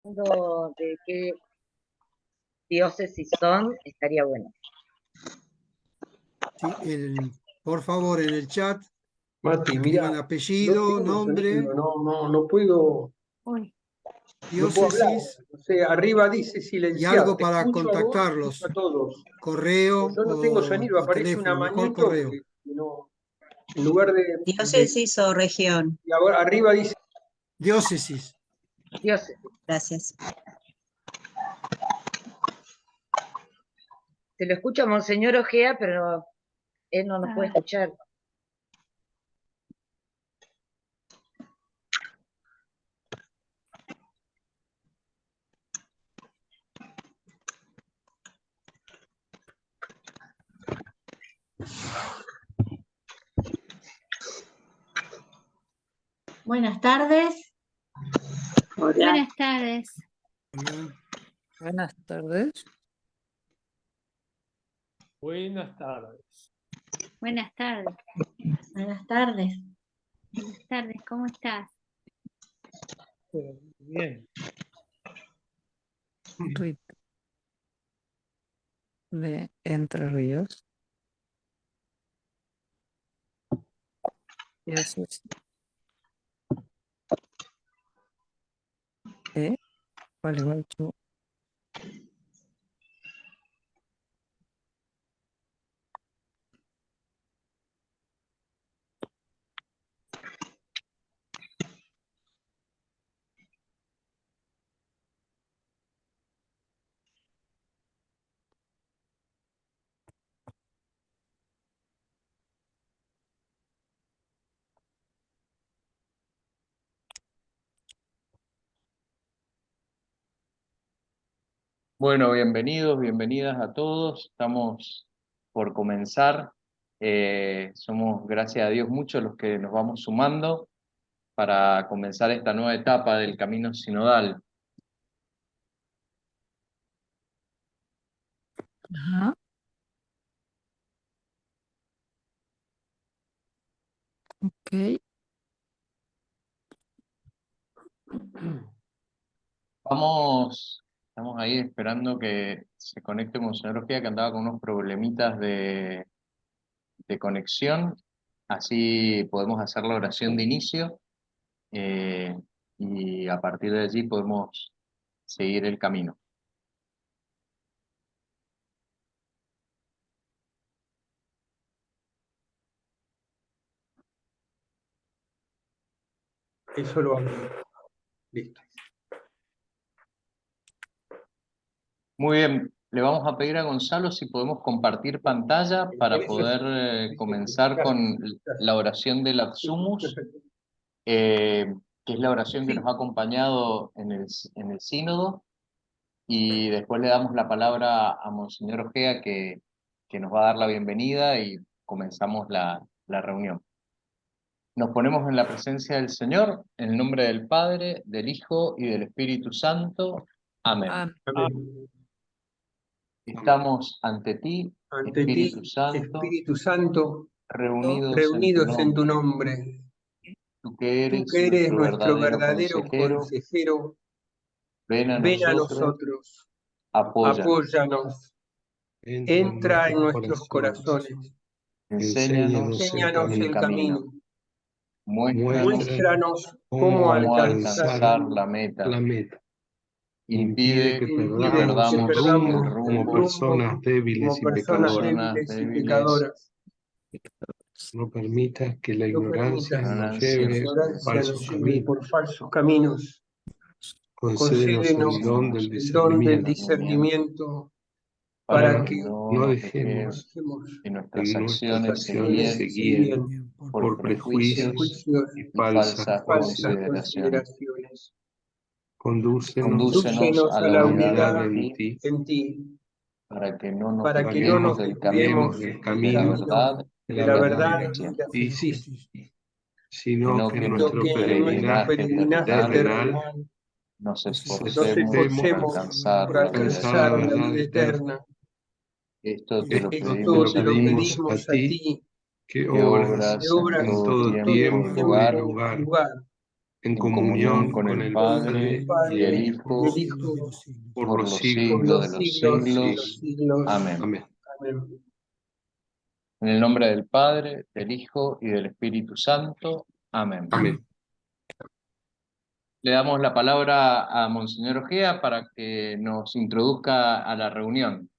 De qué diócesis son, estaría bueno. Sí, por favor, en el chat, Mati, escriban mira, no apellido, tengo nombre, sonido, no puedo hablar. diócesis O sea, arriba dice y silenciar. algo Te para escucho a vos, contactarlos. escucho a todos. Correo Yo no tengo sonido, o aparece una teléfono, mejor manito correo. que no, en lugar de Diócesis o región. y ahora arriba dice. Diócesis. Diócesis. Gracias. Se lo escucha Monseñor Ojea, pero él no nos puede escuchar. Buenas tardes. Hola. Buenas tardes. Hola. Buenas tardes. Buenas tardes. Buenas tardes. Buenas tardes. Buenas tardes, ¿cómo estás? Bien. Rita de Entre Ríos. Diócesis de Gualeguaychú. Bueno, bienvenidos, bienvenidas a todos. Estamos por comenzar. Somos, gracias a Dios, muchos los que nos vamos sumando para comenzar esta nueva etapa del camino sinodal. Ajá. Ok. Estamos ahí esperando que se conecte Monseñor Ojeda, que andaba con unos problemitas de conexión. Así podemos hacer la oración de inicio y a partir de allí podemos seguir el camino. Eso lo hago. Listo. Muy bien, le vamos a pedir a Gonzalo si podemos compartir pantalla para poder comenzar con la oración del Adsumus, que es la oración que nos ha acompañado en el sínodo, y después le damos la palabra a Monseñor Ojea que nos va a dar la bienvenida y comenzamos la reunión. Nos ponemos en la presencia del Señor, en el nombre del Padre, del Hijo y del Espíritu Santo. Amén. Amén. Estamos ante ti, Ante Espíritu ti, Santo, Espíritu Santo, reunidos en tu nombre. nombre. Tú que Tú eres que eres nuestro nuestro verdadero consejero, consejero, ven a ven a nosotros, nosotros, apóyanos, apóyanos, entra en nuestros corazones, enséñanos enséñanos el camino, muéstranos cómo alcanzar la meta, impide que impide perdamos que el perdamos rumbo como el personas rumbo débiles como y personas pecadoras. débiles y pecadoras. No permitas que la No ignorancia permitas nos que la lleve por ignorancia falsos nos lleve caminos. por falsos caminos. Concédenos Concédenos el don del el don del discernimiento discernimiento para para que que no nos dejemos dejemos que nuestras que nuestras acciones se acciones guíen se se guíen guíen por por prejuicios prejuicios prejuicios y y falsas falsas falsas consideraciones. consideraciones. Condúcenos Condúcenos Condúcenos a a la la unidad unidad en ti, en ti, para que no nos para que para que no desviemos nos no del desviemos cambiemos camino del de la camino verdad de de la la y la verdad y verdad la y la justicia, justicia, sino sino que que en en sino nuestro que en nuestro peregrinaje peregrinaje terrenal terrenal nos nos esforcemos por esforcemos alcanzar por la vida alcanzar la alcanzar la eterna. verdad vida eterna. eterna. Esto te lo Esto te Esto pedimos lo te a lo ti, pedimos a pedimos a ti, ti, que que obras que obras en obras en todo en todo tiempo todo y tiempo y lugar tiempo y lugar lugar en comunión con el Padre y el Hijo, y el Hijo, por los por siglos los de los siglos de siglos. los siglos. Amén. Amén. Amén. En el nombre del Padre, del Hijo y del Espíritu Santo. Amén. Amén. Le damos la palabra a Monseñor Ojea para que nos introduzca a la reunión.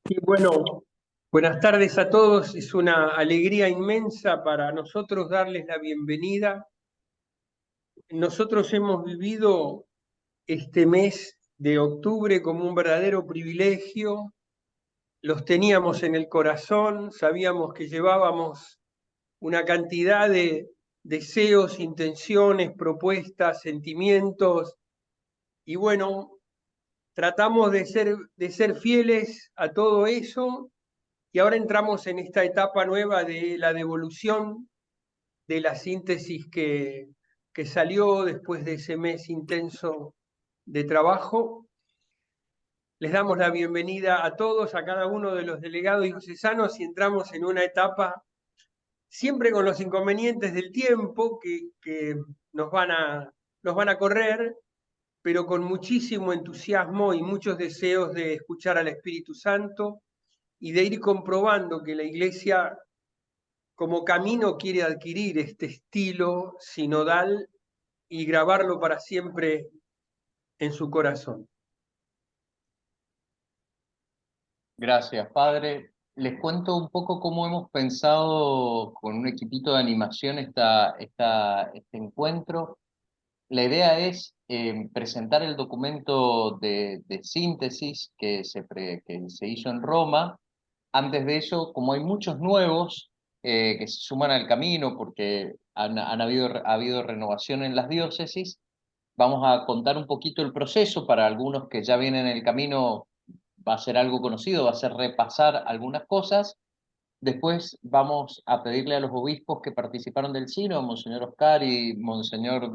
Y bueno, buenas tardes a todos. Es una alegría inmensa para nosotros darles la bienvenida. Nosotros hemos vivido este mes de octubre como un verdadero privilegio. Los teníamos en el corazón, sabíamos que llevábamos una cantidad de deseos, intenciones, propuestas, sentimientos, y bueno, tratamos de ser fieles a todo eso, y ahora entramos en esta etapa nueva de la devolución de la síntesis que salió después de ese mes intenso de trabajo. Les damos la bienvenida a todos, a cada uno de los delegados diocesanos, y entramos en una etapa siempre con los inconvenientes del tiempo que nos van a correr, pero con muchísimo entusiasmo y muchos deseos de escuchar al Espíritu Santo y de ir comprobando que la Iglesia como camino quiere adquirir este estilo sinodal y grabarlo para siempre en su corazón. Gracias, Padre. Les cuento un poco cómo hemos pensado con un equipito de animación este encuentro. La idea es presentar el documento de síntesis que se hizo en Roma. Antes de eso, como hay muchos nuevos que se suman al camino porque ha habido renovación en las diócesis, vamos a contar un poquito el proceso. Para algunos que ya vienen en el camino va a ser algo conocido, va a ser repasar algunas cosas. Después vamos a pedirle a los obispos que participaron del sínodo, Monseñor Oscar y Monseñor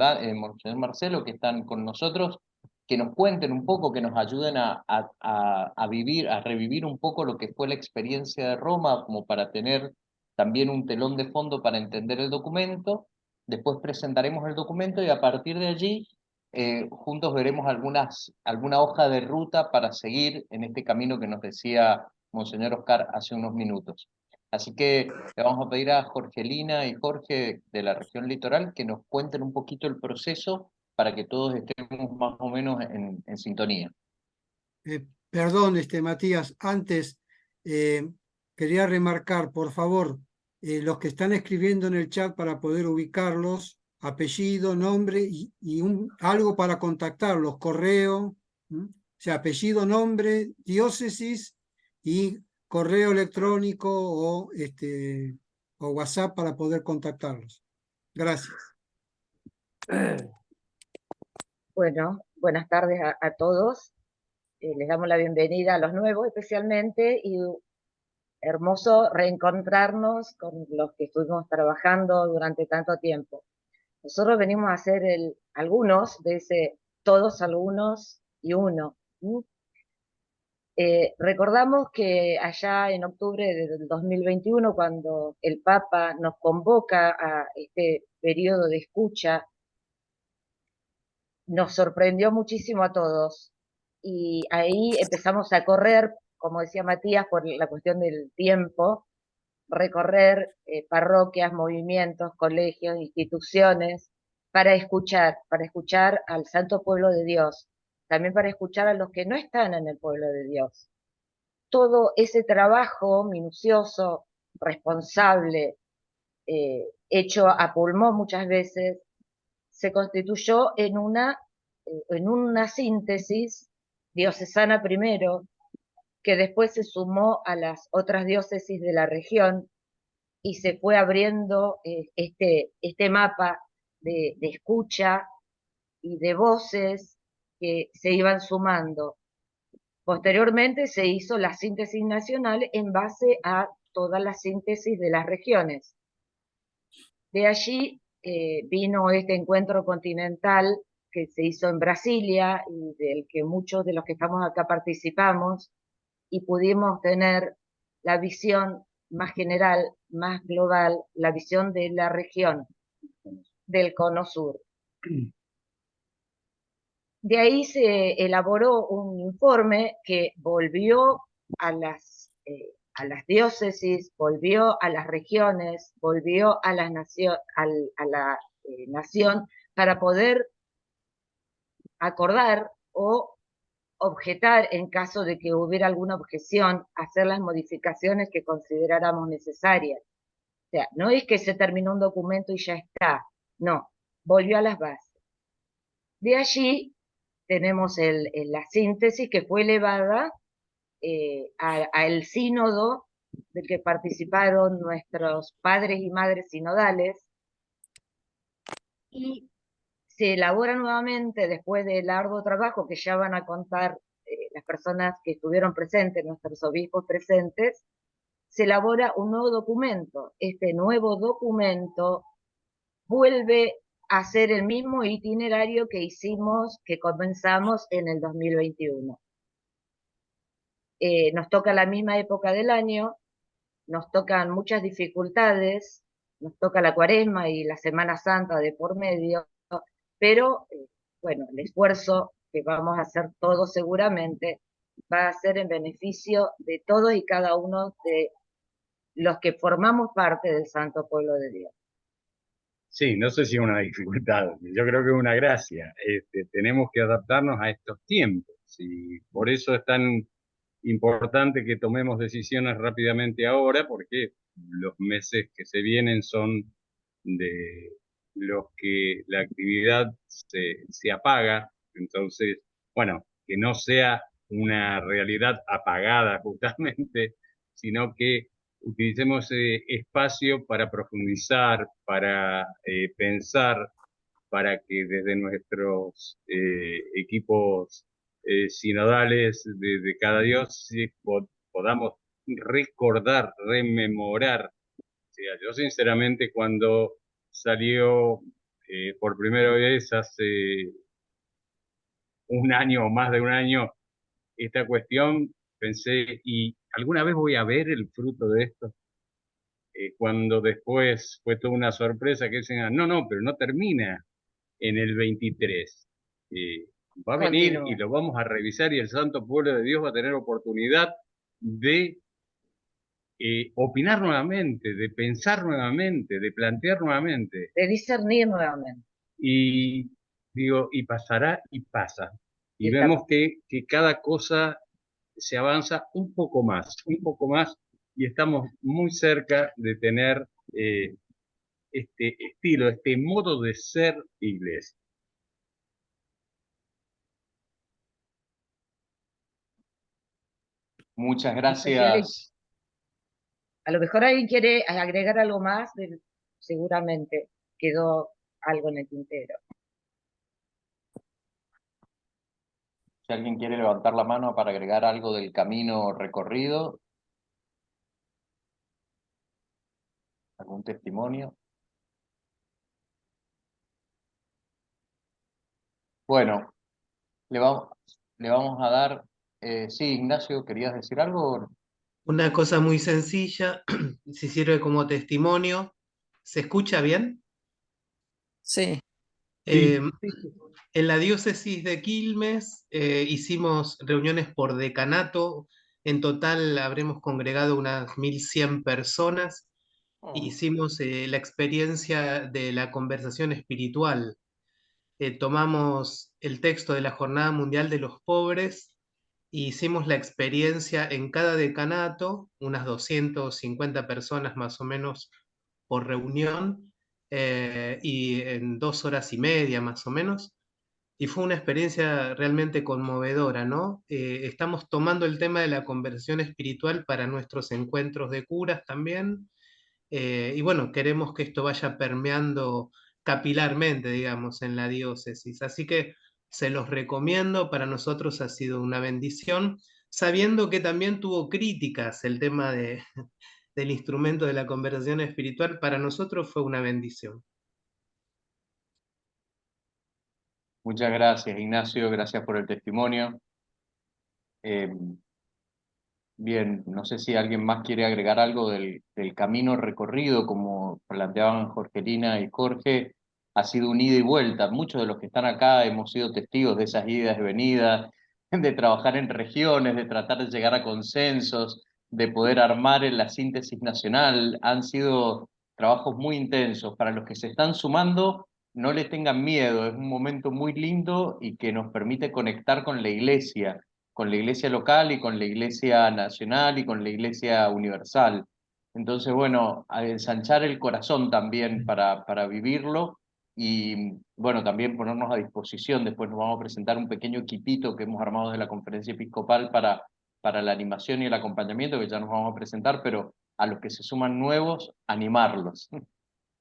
Marcelo, que están con nosotros, que nos cuenten un poco, que nos ayuden a revivir un poco lo que fue la experiencia de Roma, como para tener también un telón de fondo para entender el documento. Después presentaremos el documento y a partir de allí juntos veremos alguna hoja de ruta para seguir en este camino que nos decía Monseñor Oscar hace unos minutos. Así que le vamos a pedir a Jorgelina y Jorge de la región litoral que nos cuenten un poquito el proceso para que todos estemos más o menos en sintonía. Perdón, Matías, antes quería remarcar, por favor, los que están escribiendo en el chat para poder ubicarlos, apellido, nombre y algo para contactarlos, correo, o sea, apellido, nombre, diócesis y correo electrónico o WhatsApp para poder contactarlos. Gracias. Bueno, buenas tardes a todos. Les damos la bienvenida a los nuevos especialmente y hermoso reencontrarnos con los que estuvimos trabajando durante tanto tiempo. Nosotros venimos a hacer algunos de ese todos, algunos y uno. Recordamos que allá en octubre del 2021, cuando el Papa nos convoca a este periodo de escucha, nos sorprendió muchísimo a todos. Y ahí empezamos a correr, como decía Matías, por la cuestión del tiempo, recorrer parroquias, movimientos, colegios, instituciones, para escuchar al santo pueblo de Dios, también para escuchar a los que no están en el pueblo de Dios. Todo ese trabajo minucioso, responsable, hecho a pulmón muchas veces, se constituyó en una síntesis diocesana primero, que después se sumó a las otras diócesis de la región y se fue abriendo este mapa de escucha y de voces que se iban sumando. Posteriormente se hizo la síntesis nacional en base a toda la síntesis de las regiones. De allí vino este encuentro continental que se hizo en Brasilia y del que muchos de los que estamos acá participamos, y pudimos tener la visión más general, más global, la visión de la región. del Cono Sur. De ahí se elaboró un informe que volvió a las diócesis, volvió a las regiones, volvió a la nación para poder acordar o objetar en caso de que hubiera alguna objeción, hacer las modificaciones que consideráramos necesarias. O sea, no es que se terminó un documento y ya está, no, volvió a las bases. De allí tenemos la síntesis que fue elevada al sínodo del que participaron nuestros padres y madres sinodales, y se elabora nuevamente después del arduo trabajo que ya van a contar las personas que estuvieron presentes, nuestros obispos presentes, se elabora un nuevo documento. Este nuevo documento vuelve a ser el mismo itinerario que comenzamos en el 2021. Nos toca la misma época del año, nos tocan muchas dificultades, nos toca la Cuaresma y la Semana Santa de por medio, pero bueno, el esfuerzo que vamos a hacer todos seguramente va a ser en beneficio de todos y cada uno de los que formamos parte del Santo Pueblo de Dios. Sí, no sé si es una dificultad, yo creo que es una gracia. Tenemos que adaptarnos a estos tiempos y por eso es tan importante que tomemos decisiones rápidamente ahora, porque los meses que se vienen son de los que la actividad se apaga. Entonces, bueno, que no sea una realidad apagada justamente, sino que utilicemos espacio para profundizar, para pensar, para que desde nuestros equipos sinodales de cada diócesis podamos recordar, rememorar. O sea, yo sinceramente cuando salió por primera vez hace un año o más de un año esta cuestión, pensé, ¿y alguna vez voy a ver el fruto de esto? Cuando después fue toda una sorpresa que dicen, no, pero no termina en el 23. Va a venir y lo vamos a revisar y el Santo Pueblo de Dios va a tener oportunidad de opinar nuevamente, de pensar nuevamente, de plantear nuevamente. De discernir nuevamente. Y digo, y pasará y pasa. Y vemos que cada cosa se avanza un poco más, y estamos muy cerca de tener este estilo, este modo de ser iglesia. Muchas gracias. A lo mejor alguien quiere agregar algo más, seguramente quedó algo en el tintero. Si alguien quiere levantar la mano para agregar algo del camino recorrido, algún testimonio. Bueno, le vamos a dar... sí, Ignacio, ¿querías decir algo? Una cosa muy sencilla, si sirve como testimonio. ¿Se escucha bien? Sí. En la diócesis de Quilmes hicimos reuniones por decanato. En total habremos congregado unas 1100 personas. Hicimos la experiencia de la conversación espiritual. Tomamos el texto de la Jornada Mundial de los Pobres e hicimos la experiencia en cada decanato, unas 250 personas más o menos por reunión, y en 2 horas y media más o menos. Y fue una experiencia realmente conmovedora, ¿no? Estamos tomando el tema de la conversión espiritual para nuestros encuentros de curas también. Y bueno, queremos que esto vaya permeando capilarmente, digamos, en la diócesis. Así que se los recomiendo, para nosotros ha sido una bendición, sabiendo que también tuvo críticas el tema del instrumento de la conversión espiritual, para nosotros fue una bendición. Muchas gracias, Ignacio, gracias por el testimonio. Bien, no sé si alguien más quiere agregar algo del camino recorrido, como planteaban Jorgelina y Jorge. ha sido un ida y vuelta. Muchos de los que están acá hemos sido testigos de esas idas y venidas, de trabajar en regiones, de tratar de llegar a consensos, de poder armar en la síntesis nacional. Han sido trabajos muy intensos. Para los que se están sumando, no les tengan miedo, es un momento muy lindo y que nos permite conectar con la iglesia local y con la iglesia nacional y con la iglesia universal. Entonces, bueno, a ensanchar el corazón también para vivirlo y, bueno, también ponernos a disposición. Después nos vamos a presentar un pequeño equipito que hemos armado de la Conferencia Episcopal para la animación y el acompañamiento, que ya nos vamos a presentar, pero a los que se suman nuevos, animarlos.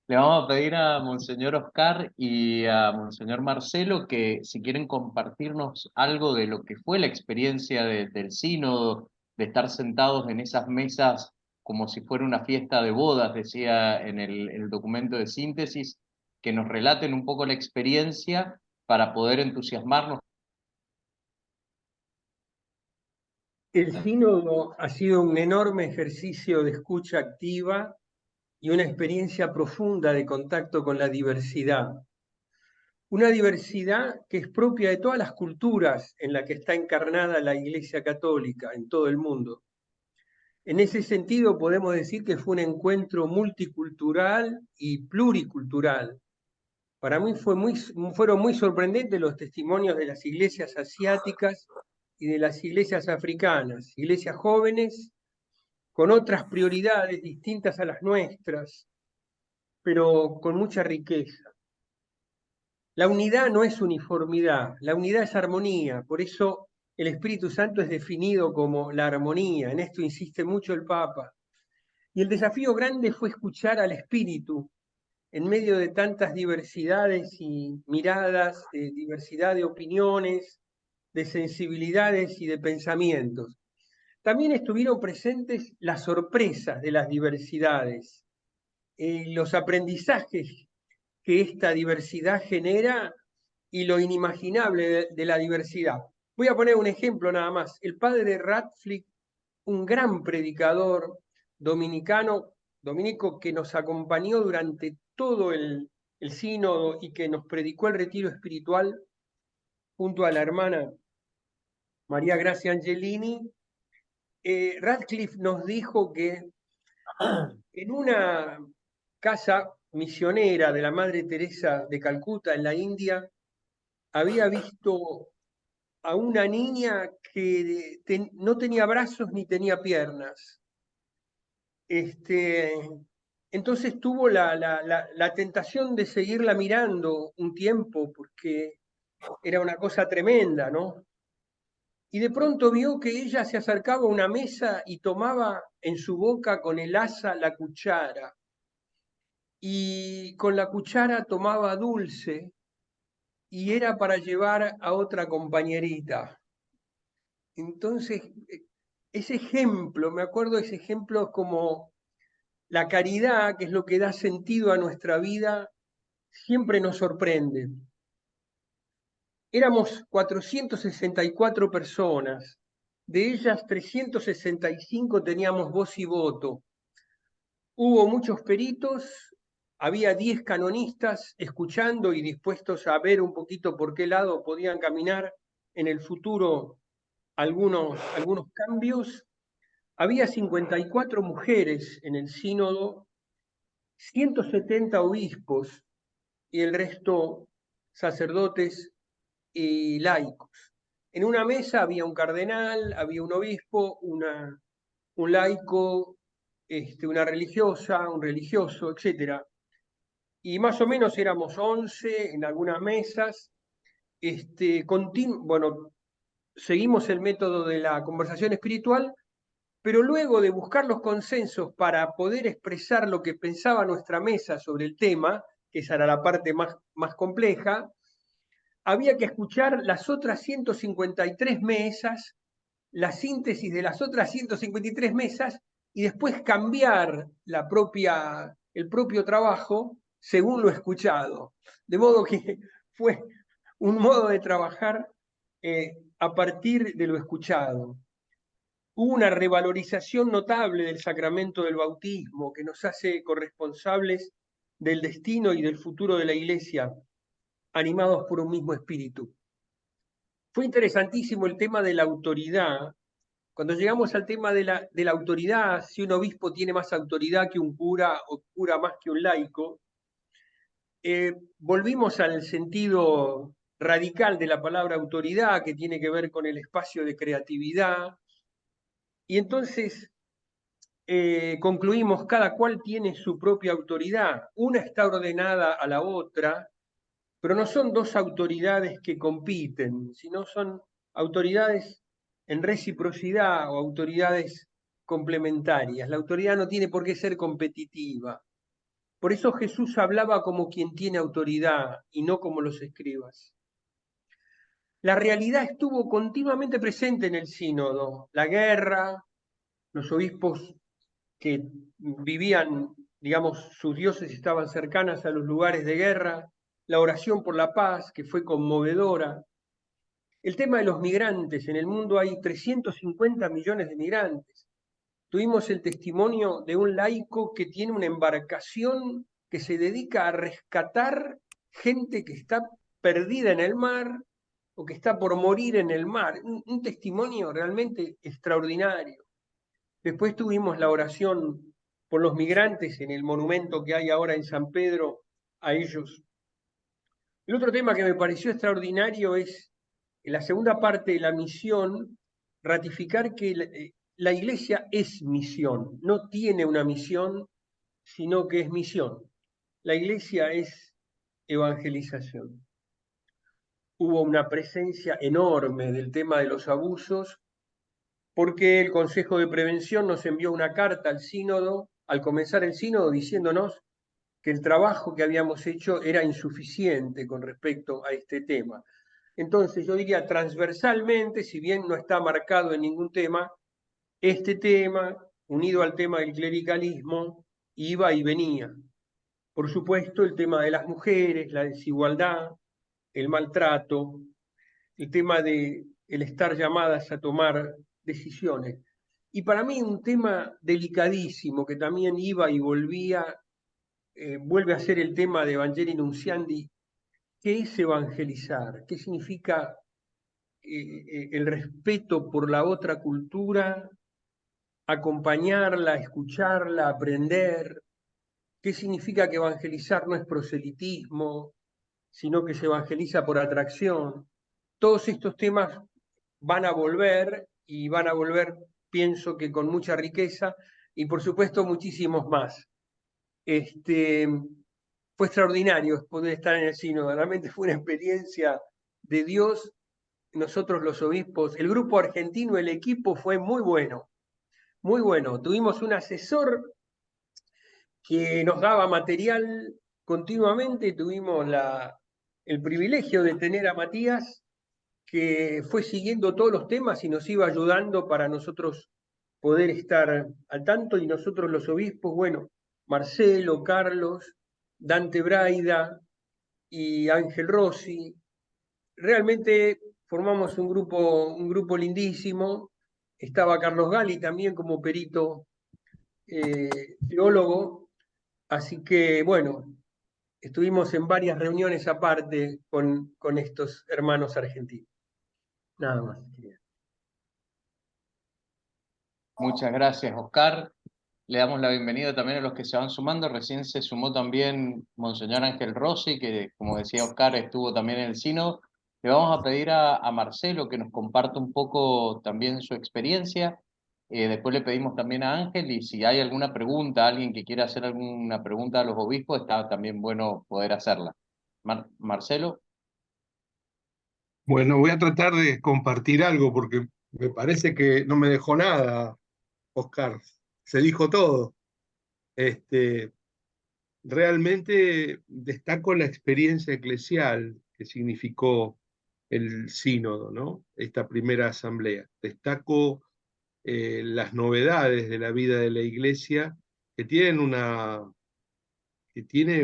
Le vamos a pedir a Monseñor Oscar y a Monseñor Marcelo que si quieren compartirnos algo de lo que fue la experiencia del sínodo, de estar sentados en esas mesas como si fuera una fiesta de bodas, decía en el documento de síntesis, que nos relaten un poco la experiencia para poder entusiasmarnos. El sínodo ha sido un enorme ejercicio de escucha activa y una experiencia profunda de contacto con la diversidad. Una diversidad que es propia de todas las culturas en la que está encarnada la Iglesia Católica en todo el mundo. En ese sentido podemos decir que fue un encuentro multicultural y pluricultural. Para mí fueron muy sorprendentes los testimonios de las iglesias asiáticas y de las iglesias africanas, iglesias jóvenes con otras prioridades distintas a las nuestras, pero con mucha riqueza. La unidad no es uniformidad, la unidad es armonía, por eso el Espíritu Santo es definido como la armonía, en esto insiste mucho el Papa. Y el desafío grande fue escuchar al Espíritu en medio de tantas diversidades y miradas, de diversidad de opiniones, de sensibilidades y de pensamientos. También estuvieron presentes las sorpresas de las diversidades, los aprendizajes que esta diversidad genera y lo inimaginable de la diversidad. Voy a poner un ejemplo nada más. El padre Radcliffe, un gran predicador dominico que nos acompañó durante todo el sínodo y que nos predicó el retiro espiritual junto a la hermana María Gracia Angelini, Radcliffe nos dijo que en una casa misionera de la Madre Teresa de Calcuta, en la India, había visto a una niña que no tenía brazos ni tenía piernas. Entonces tuvo la tentación de seguirla mirando un tiempo, porque era una cosa tremenda, ¿no? Y de pronto vio que ella se acercaba a una mesa y tomaba en su boca con el asa la cuchara. Y con la cuchara tomaba dulce y era para llevar a otra compañerita. Entonces, ese ejemplo, me acuerdo de ese ejemplo como la caridad, que es lo que da sentido a nuestra vida, siempre nos sorprende. Éramos 464 personas, de ellas 365 teníamos voz y voto. Hubo muchos peritos, había 10 canonistas escuchando y dispuestos a ver un poquito por qué lado podían caminar en el futuro algunos cambios. Había 54 mujeres en el sínodo, 170 obispos y el resto sacerdotes y laicos. En una mesa había un cardenal, había un obispo, un laico, una religiosa, un religioso, etc. Y más o menos éramos 11 en algunas mesas. Bueno, seguimos el método de la conversación espiritual, pero luego de buscar los consensos para poder expresar lo que pensaba nuestra mesa sobre el tema, que esa era la parte más compleja, había que escuchar las otras 153 mesas, la síntesis de las otras 153 mesas, y después cambiar el propio trabajo según lo escuchado. De modo que fue un modo de trabajar a partir de lo escuchado. Hubo una revalorización notable del sacramento del bautismo que nos hace corresponsables del destino y del futuro de la Iglesia, animados por un mismo espíritu. Fue interesantísimo el tema de la autoridad. Cuando llegamos al tema de la autoridad, si un obispo tiene más autoridad que un cura o cura más que un laico, volvimos al sentido radical de la palabra autoridad, que tiene que ver con el espacio de creatividad, y entonces concluimos, cada cual tiene su propia autoridad, una está ordenada a la otra, pero no son dos autoridades que compiten, sino son autoridades en reciprocidad o autoridades complementarias. La autoridad no tiene por qué ser competitiva. Por eso Jesús hablaba como quien tiene autoridad y no como los escribas. La realidad estuvo continuamente presente en el sínodo. La guerra, los obispos que vivían, digamos, sus diócesis estaban cercanas a los lugares de guerra, la oración por la paz, que fue conmovedora. El tema de los migrantes. En el mundo hay 350 millones de migrantes. Tuvimos el testimonio de un laico que tiene una embarcación que se dedica a rescatar gente que está perdida en el mar o que está por morir en el mar. Un testimonio realmente extraordinario. Después tuvimos la oración por los migrantes en el monumento que hay ahora en San Pedro a ellos. El otro tema que me pareció extraordinario es, en la segunda parte de la misión, ratificar que la Iglesia es misión, no tiene una misión, sino que es misión. La Iglesia es evangelización. Hubo una presencia enorme del tema de los abusos, porque el Consejo de Prevención nos envió una carta al sínodo, al comenzar el sínodo, diciéndonos que el trabajo que habíamos hecho era insuficiente con respecto a este tema. Entonces yo diría transversalmente, si bien no está marcado en ningún tema, este tema, unido al tema del clericalismo, iba y venía. Por supuesto, el tema de las mujeres, la desigualdad, el maltrato, el tema de el estar llamadas a tomar decisiones. Y para mí un tema delicadísimo que también iba y volvía, vuelve a ser el tema de Evangelii Nunciandi. ¿Qué es evangelizar? ¿Qué significa el respeto por la otra cultura, acompañarla, escucharla, aprender? ¿Qué significa que evangelizar no es proselitismo, sino que se evangeliza por atracción? Todos estos temas van a volver y van a volver, pienso que con mucha riqueza y por supuesto muchísimos más. Fue extraordinario poder estar en el sínodo, realmente fue una experiencia de Dios. Nosotros los obispos, el grupo argentino, el equipo fue muy bueno, muy bueno. Tuvimos un asesor que nos daba material continuamente, tuvimos el privilegio de tener a Matías, que fue siguiendo todos los temas y nos iba ayudando para nosotros poder estar al tanto, y nosotros los obispos, bueno, Marcelo, Carlos, Dante Braida y Ángel Rossi, realmente formamos un grupo lindísimo. Estaba Carlos Gali también como perito teólogo, así que bueno, estuvimos en varias reuniones aparte con estos hermanos argentinos. Nada más. Muchas gracias, Oscar. Le damos la bienvenida también a los que se van sumando. Recién se sumó también Monseñor Ángel Rossi, que como decía Oscar, estuvo también en el sínodo. Le vamos a pedir a Marcelo que nos comparta un poco también su experiencia. Después le pedimos también a Ángel, y si hay alguna pregunta, alguien que quiera hacer alguna pregunta a los obispos, está también bueno poder hacerla. Marcelo. Bueno, voy a tratar de compartir algo porque me parece que no me dejó nada, Oscar. Se dijo todo. Realmente destaco la experiencia eclesial que significó el sínodo, ¿no? Esta primera asamblea. Destaco las novedades de la vida de la Iglesia que tiene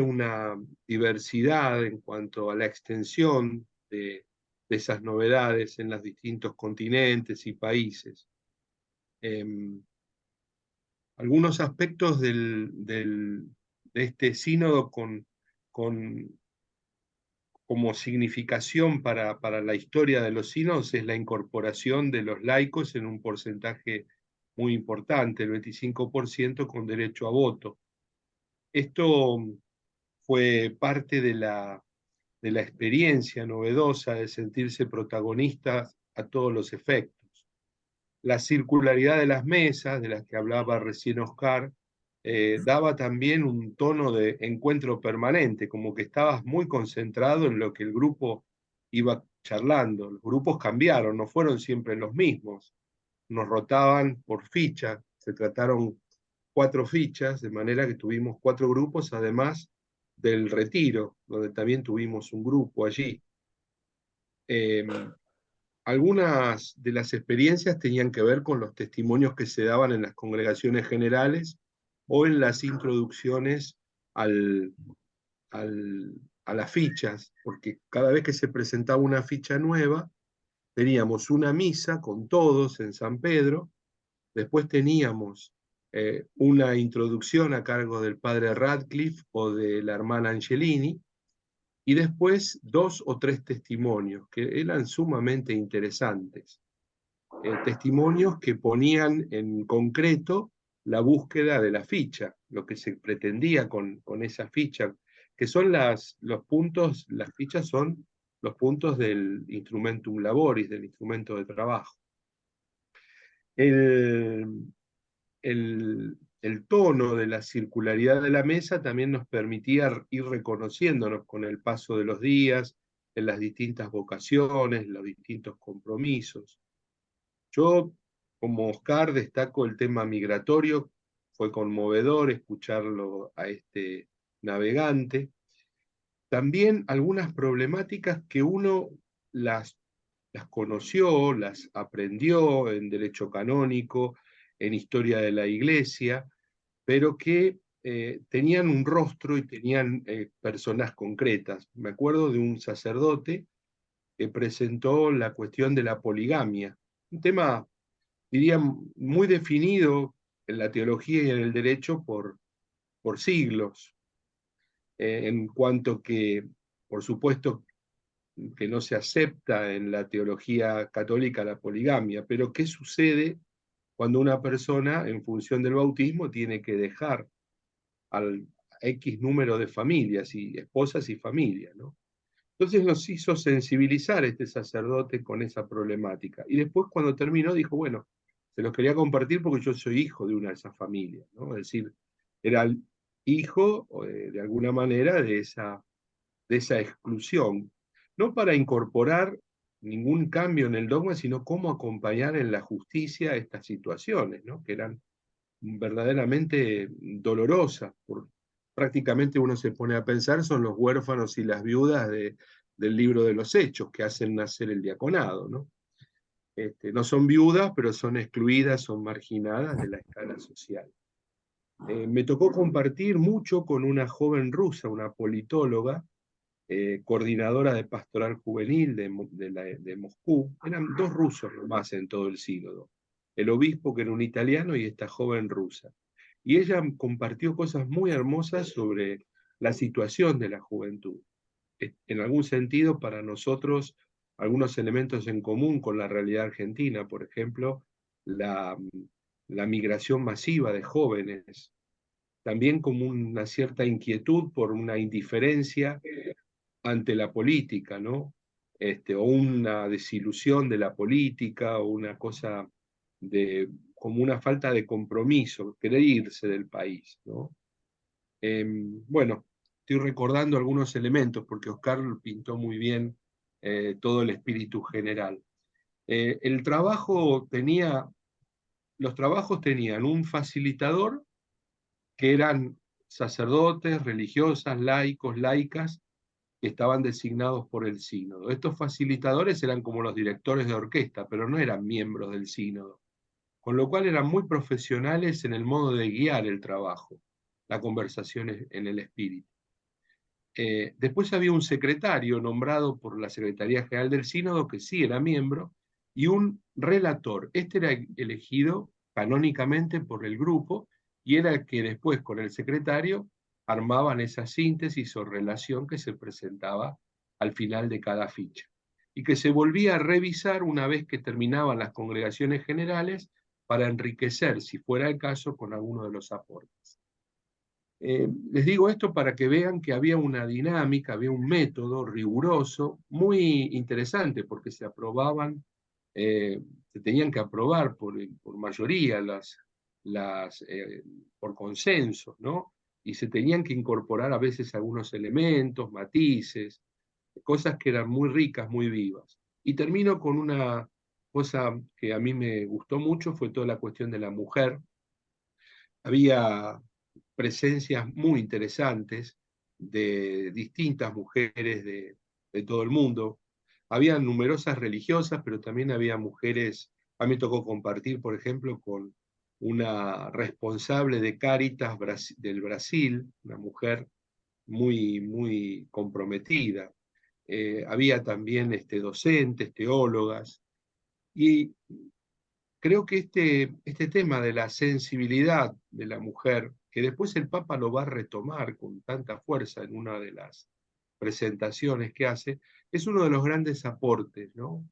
una diversidad en cuanto a la extensión de esas novedades en los distintos continentes y países. Algunos aspectos del este sínodo como significación para la historia de los sínodos es la incorporación de los laicos en un porcentaje muy importante, el 25% con derecho a voto. Esto fue parte de la experiencia novedosa de sentirse protagonistas a todos los efectos. La circularidad de las mesas, de las que hablaba recién Oscar, daba también un tono de encuentro permanente, como que estabas muy concentrado en lo que el grupo iba charlando. Los grupos cambiaron, no fueron siempre los mismos. Nos rotaban por ficha, se trataron 4 fichas, de manera que tuvimos 4 grupos, además del retiro, donde también tuvimos un grupo allí. Algunas de las experiencias tenían que ver con los testimonios que se daban en las congregaciones generales o en las introducciones a las fichas, porque cada vez que se presentaba una ficha nueva, teníamos una misa con todos en San Pedro, después teníamos una introducción a cargo del padre Radcliffe o de la hermana Angelini, y después 2 o 3 testimonios que eran sumamente interesantes. Testimonios que ponían en concreto la búsqueda de la ficha, lo que se pretendía con esa ficha, que son los puntos, las fichas son los puntos del instrumentum laboris, del instrumento de trabajo. El tono de la circularidad de la mesa también nos permitía ir reconociéndonos con el paso de los días, en las distintas vocaciones, los distintos compromisos. Yo, como Oscar, destaco el tema migratorio, fue conmovedor escucharlo a este navegante. También algunas problemáticas que uno las conoció, las aprendió en derecho canónico, en historia de la Iglesia, pero que tenían un rostro y tenían personas concretas. Me acuerdo de un sacerdote que presentó la cuestión de la poligamia, un tema, diría, muy definido en la teología y en el derecho por siglos, en cuanto que, por supuesto, que no se acepta en la teología católica la poligamia, pero ¿qué sucede cuando una persona, en función del bautismo, tiene que dejar al X número de familias, y esposas y familias, ¿no? Entonces nos hizo sensibilizar este sacerdote con esa problemática. Y después, cuando terminó, dijo, bueno, se los quería compartir porque yo soy hijo de una de esas familias, ¿no? Es decir, era el hijo, de alguna manera, de esa exclusión. No para incorporar ningún cambio en el dogma, sino cómo acompañar en la justicia estas situaciones, ¿no? Que eran verdaderamente dolorosas. Prácticamente uno se pone a pensar, son los huérfanos y las viudas del libro de los Hechos, que hacen nacer el diaconado, ¿no? No son viudas, pero son excluidas, son marginadas de la escala social. Me tocó compartir mucho con una joven rusa, una politóloga, coordinadora de pastoral juvenil de Moscú. Eran 2 rusos nomás en todo el sínodo, el obispo, que era un italiano, y esta joven rusa. Y ella compartió cosas muy hermosas sobre la situación de la juventud. En algún sentido, para nosotros, algunos elementos en común con la realidad argentina, por ejemplo, la migración masiva de jóvenes, también como una cierta inquietud por una indiferencia ante la política, ¿no? O una desilusión de la política, o una cosa como una falta de compromiso, querer irse del país, ¿no? Bueno, estoy recordando algunos elementos, porque Oscar pintó muy bien todo el espíritu general. Los trabajos tenían un facilitador, que eran sacerdotes, religiosas, laicos, laicas, que estaban designados por el sínodo. Estos facilitadores eran como los directores de orquesta, pero no eran miembros del sínodo, con lo cual eran muy profesionales en el modo de guiar el trabajo, la conversación en el espíritu. Después había un secretario nombrado por la Secretaría General del Sínodo, que sí era miembro, y un relator. Este era elegido canónicamente por el grupo, y era el que después, con el secretario, armaban esa síntesis o relación que se presentaba al final de cada ficha, y que se volvía a revisar una vez que terminaban las congregaciones generales para enriquecer, si fuera el caso, con alguno de los aportes. Les digo esto para que vean que había una dinámica, había un método riguroso, muy interesante, porque se aprobaban, se tenían que aprobar por mayoría, por consenso, ¿no? Y se tenían que incorporar a veces algunos elementos, matices, cosas que eran muy ricas, muy vivas. Y termino con una cosa que a mí me gustó mucho, fue toda la cuestión de la mujer. Había presencias muy interesantes de distintas mujeres de todo el mundo. Había numerosas religiosas, pero también había mujeres. A mí me tocó compartir, por ejemplo, con una responsable de Cáritas del Brasil, una mujer muy, muy comprometida. Había también docentes, teólogas, y creo que este tema de la sensibilidad de la mujer, que después el Papa lo va a retomar con tanta fuerza en una de las presentaciones que hace, es uno de los grandes aportes, ¿no?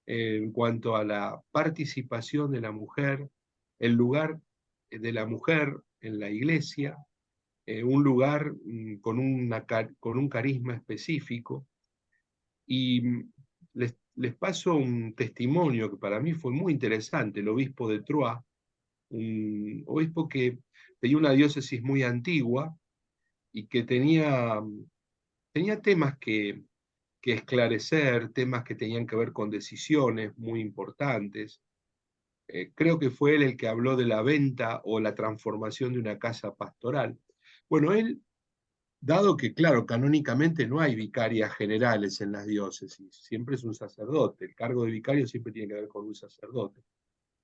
En cuanto a la participación de la mujer, el lugar de la mujer en la iglesia, un lugar con un carisma específico. Y les paso un testimonio que para mí fue muy interesante, el obispo de Troyes, un obispo que tenía una diócesis muy antigua y que tenía temas que esclarecer, temas que tenían que ver con decisiones muy importantes. Creo que fue él el que habló de la venta o la transformación de una casa pastoral. Bueno, él, dado que, claro, canónicamente no hay vicarias generales en las diócesis, siempre es un sacerdote, el cargo de vicario siempre tiene que ver con un sacerdote,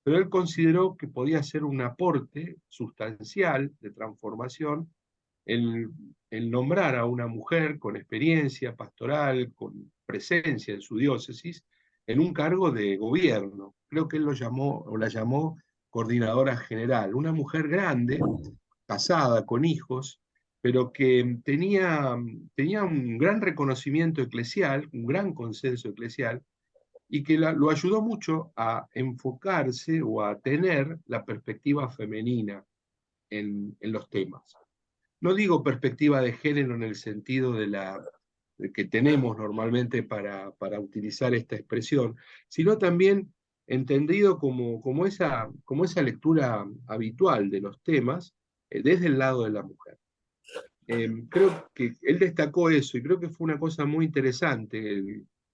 pero él consideró que podía ser un aporte sustancial de transformación el nombrar a una mujer con experiencia pastoral, con presencia en su diócesis, en un cargo de gobierno. Creo que él lo llamó, o la llamó coordinadora general, una mujer grande, casada, con hijos, pero que tenía un gran reconocimiento eclesial, un gran consenso eclesial, y que lo ayudó mucho a enfocarse o a tener la perspectiva femenina en los temas. No digo perspectiva de género en el sentido de que tenemos normalmente para utilizar esta expresión, sino también entendido como esa lectura habitual de los temas desde el lado de la mujer. Creo que él destacó eso y creo que fue una cosa muy interesante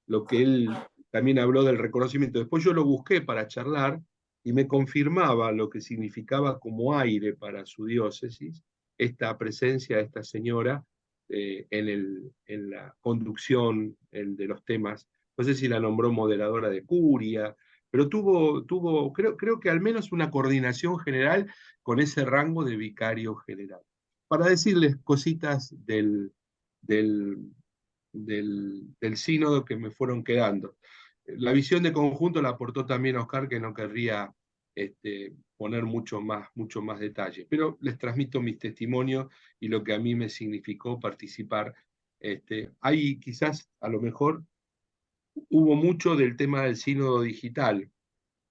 lo que él también habló del reconocimiento. Después yo lo busqué para charlar y me confirmaba lo que significaba como aire para su diócesis esta presencia de esta señora en la conducción de los temas. No sé si la nombró moderadora de curia, pero creo que al menos una coordinación general con ese rango de vicario general. Para decirles cositas del sínodo que me fueron quedando. La visión de conjunto la aportó también Oscar, que no querría poner mucho más detalle, pero les transmito mis testimonios y lo que a mí me significó participar. Hay quizás, a lo mejor, hubo mucho del tema del sínodo digital,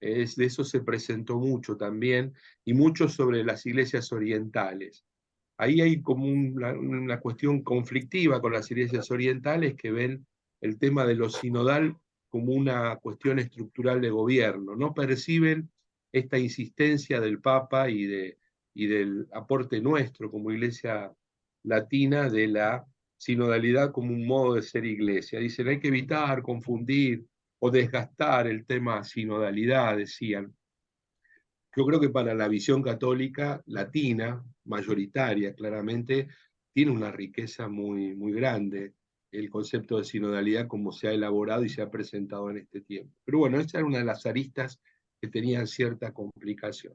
de eso se presentó mucho también, y mucho sobre las iglesias orientales. Ahí hay como una cuestión conflictiva con las iglesias orientales que ven el tema de lo sinodal como una cuestión estructural de gobierno, no perciben esta insistencia del Papa y del aporte nuestro como iglesia latina de la sinodalidad como un modo de ser iglesia. Dicen, hay que evitar, confundir o desgastar el tema sinodalidad, decían. Yo creo que para la visión católica latina, mayoritaria claramente, tiene una riqueza muy, muy grande el concepto de sinodalidad como se ha elaborado y se ha presentado en este tiempo. Pero bueno, esa era una de las aristas que tenían cierta complicación.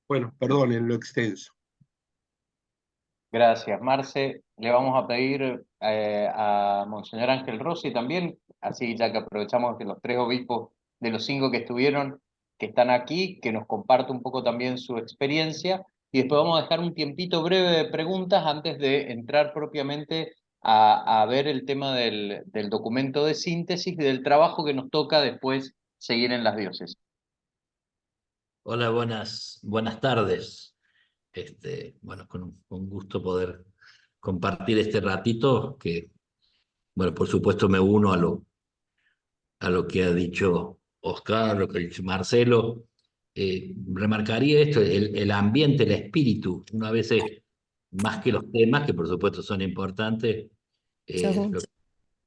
Bueno, perdonen lo extenso. Gracias, Marce. Le vamos a pedir a Monseñor Ángel Rossi también, así ya que aprovechamos que los 3 obispos de los 5 que estuvieron, que están aquí, que nos comparte un poco también su experiencia, y después vamos a dejar un tiempito breve de preguntas antes de entrar propiamente a ver el tema del documento de síntesis y del trabajo que nos toca después seguir en las diócesis. Hola, buenas tardes. Bueno, con gusto poder compartir este ratito que, bueno, por supuesto me uno a lo que ha dicho Oscar, lo que ha dicho Marcelo. Remarcaría esto, el ambiente, el espíritu, una vez más que los temas, que por supuesto son importantes,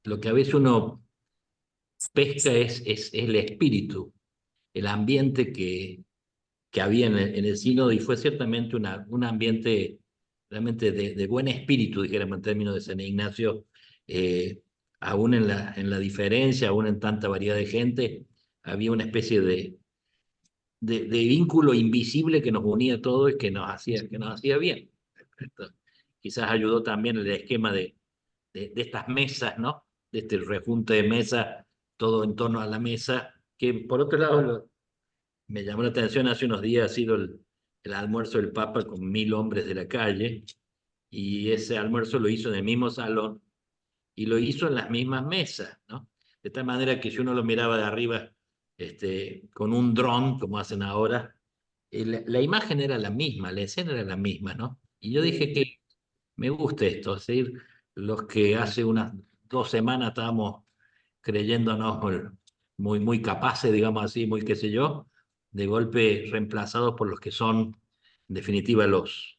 lo que a veces uno pesca es el espíritu, el ambiente que había en el sínodo, y fue ciertamente un ambiente realmente de buen espíritu, dijéramos en términos de San Ignacio, aún en la diferencia, aún en tanta variedad de gente, había una especie de vínculo invisible que nos unía a todos y que nos hacía bien. Esto quizás ayudó también el esquema de estas mesas, ¿no? De este rejunte de mesas, todo en torno a la mesa, que por otro lado me llamó la atención, hace unos días ha sido el almuerzo del Papa con 1000 hombres de la calle, y ese almuerzo lo hizo en el mismo salón y lo hizo en las mismas mesas, ¿no? De tal manera que si uno lo miraba de arriba con un dron, como hacen ahora, la imagen era la misma, la escena era la misma, ¿no? Y yo dije que me gusta esto, es decir, los que hace unas 2 semanas estábamos creyéndonos muy capaces, digamos así, muy qué sé yo, de golpe reemplazados por los que son, en definitiva, los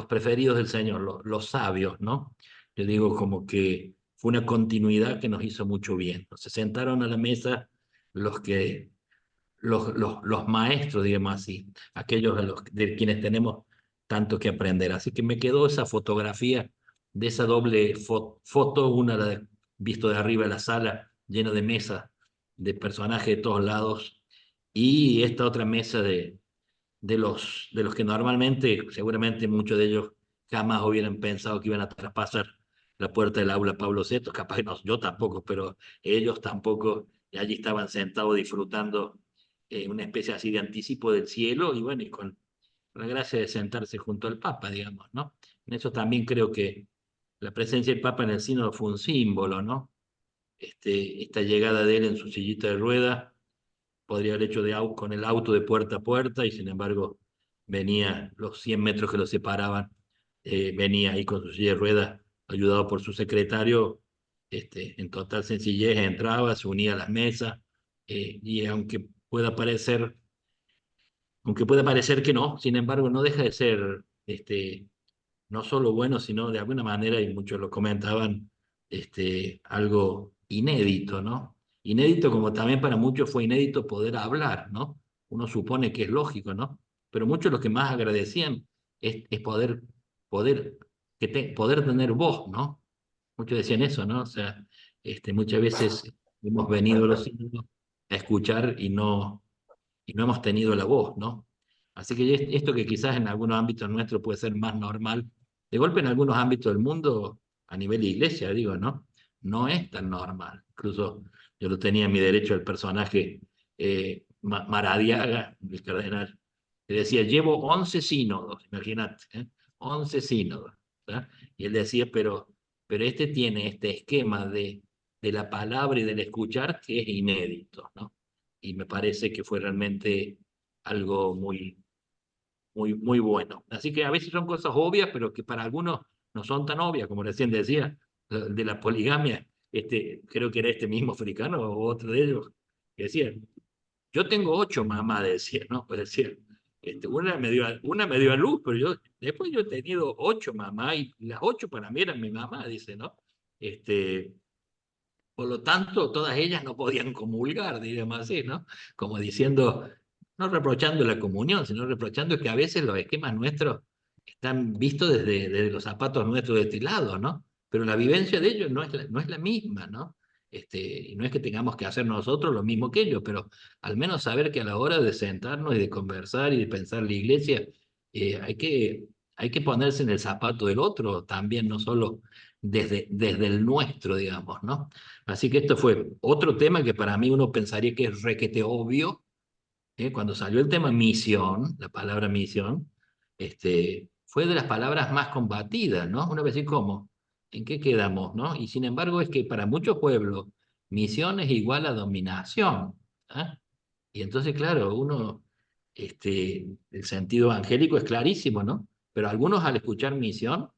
preferidos del Señor, los sabios, ¿no? Yo digo como que fue una continuidad que nos hizo mucho bien. Se sentaron a la mesa los maestros, digamos así, aquellos de quienes tenemos tanto que aprender. Así que me quedó esa fotografía de esa doble foto, una visto de arriba de la sala, lleno de mesas, de personajes de todos lados, y esta otra mesa de los que normalmente, seguramente muchos de ellos jamás hubieran pensado que iban a traspasar la puerta del aula Pablo VI, capaz no, yo tampoco, pero ellos tampoco, y allí estaban sentados disfrutando una especie así de anticipo del cielo, y bueno, y con la gracia de sentarse junto al Papa, digamos, ¿no? En eso también creo que la presencia del Papa en el sínodo fue un símbolo, ¿no? Esta llegada de él en su sillita de ruedas, podría haber hecho con el auto de puerta a puerta, y sin embargo venía los 100 metros que lo separaban, venía ahí con su silla de ruedas, ayudado por su secretario, en total sencillez entraba, se unía a las mesas, y aunque pueda parecer que no, sin embargo no deja de ser no solo bueno, sino de alguna manera, y muchos lo comentaban, algo inédito, ¿no? Inédito como también para muchos fue inédito poder hablar, ¿no? Uno supone que es lógico, ¿no? Pero muchos los que más agradecían es poder tener voz, ¿no? Muchos decían eso, ¿no? O sea, muchas veces hemos venido los sínodos a escuchar y no hemos tenido la voz, ¿no? Así que esto que quizás en algunos ámbitos nuestros puede ser más normal, de golpe en algunos ámbitos del mundo, a nivel de iglesia, digo, ¿no? No es tan normal. Incluso yo lo tenía en mi derecho el personaje Maradiaga, el cardenal, que decía, llevo 11 sínodos, imagínate, 11 sínodos, ¿verdad? Y él decía, pero este tiene este esquema de la palabra y del escuchar que es inédito, ¿no? Y me parece que fue realmente algo muy bueno. Así que a veces son cosas obvias, pero que para algunos no son tan obvias, como recién decía, de la poligamia. Creo que era este mismo africano o otro de ellos, que decía, yo tengo 8 mamás, decía, ¿no? Pues decía, una me dio a luz, pero después yo he tenido 8 mamás, y las 8 para mí eran mi mamá, dice, ¿no? Por lo tanto, todas ellas no podían comulgar, digamos así, ¿no? Como diciendo, no reprochando la comunión, sino reprochando que a veces los esquemas nuestros están vistos desde los zapatos nuestros de este lado, ¿no? Pero la vivencia de ellos no es la misma, ¿no? Y no es que tengamos que hacer nosotros lo mismo que ellos, pero al menos saber que a la hora de sentarnos y de conversar y de pensar la iglesia, hay que ponerse en el zapato del otro también, no solo desde el nuestro, digamos, ¿no? Así que esto fue otro tema que para mí uno pensaría que es requete obvio. Cuando salió el tema misión, la palabra misión, fue de las palabras más combatidas, ¿no? Una vez decir, ¿cómo? ¿En qué quedamos, no? Y sin embargo es que para muchos pueblos, misión es igual a dominación. ¿Ah? Y entonces, claro, el sentido evangélico es clarísimo, ¿no? Pero a algunos al escuchar misión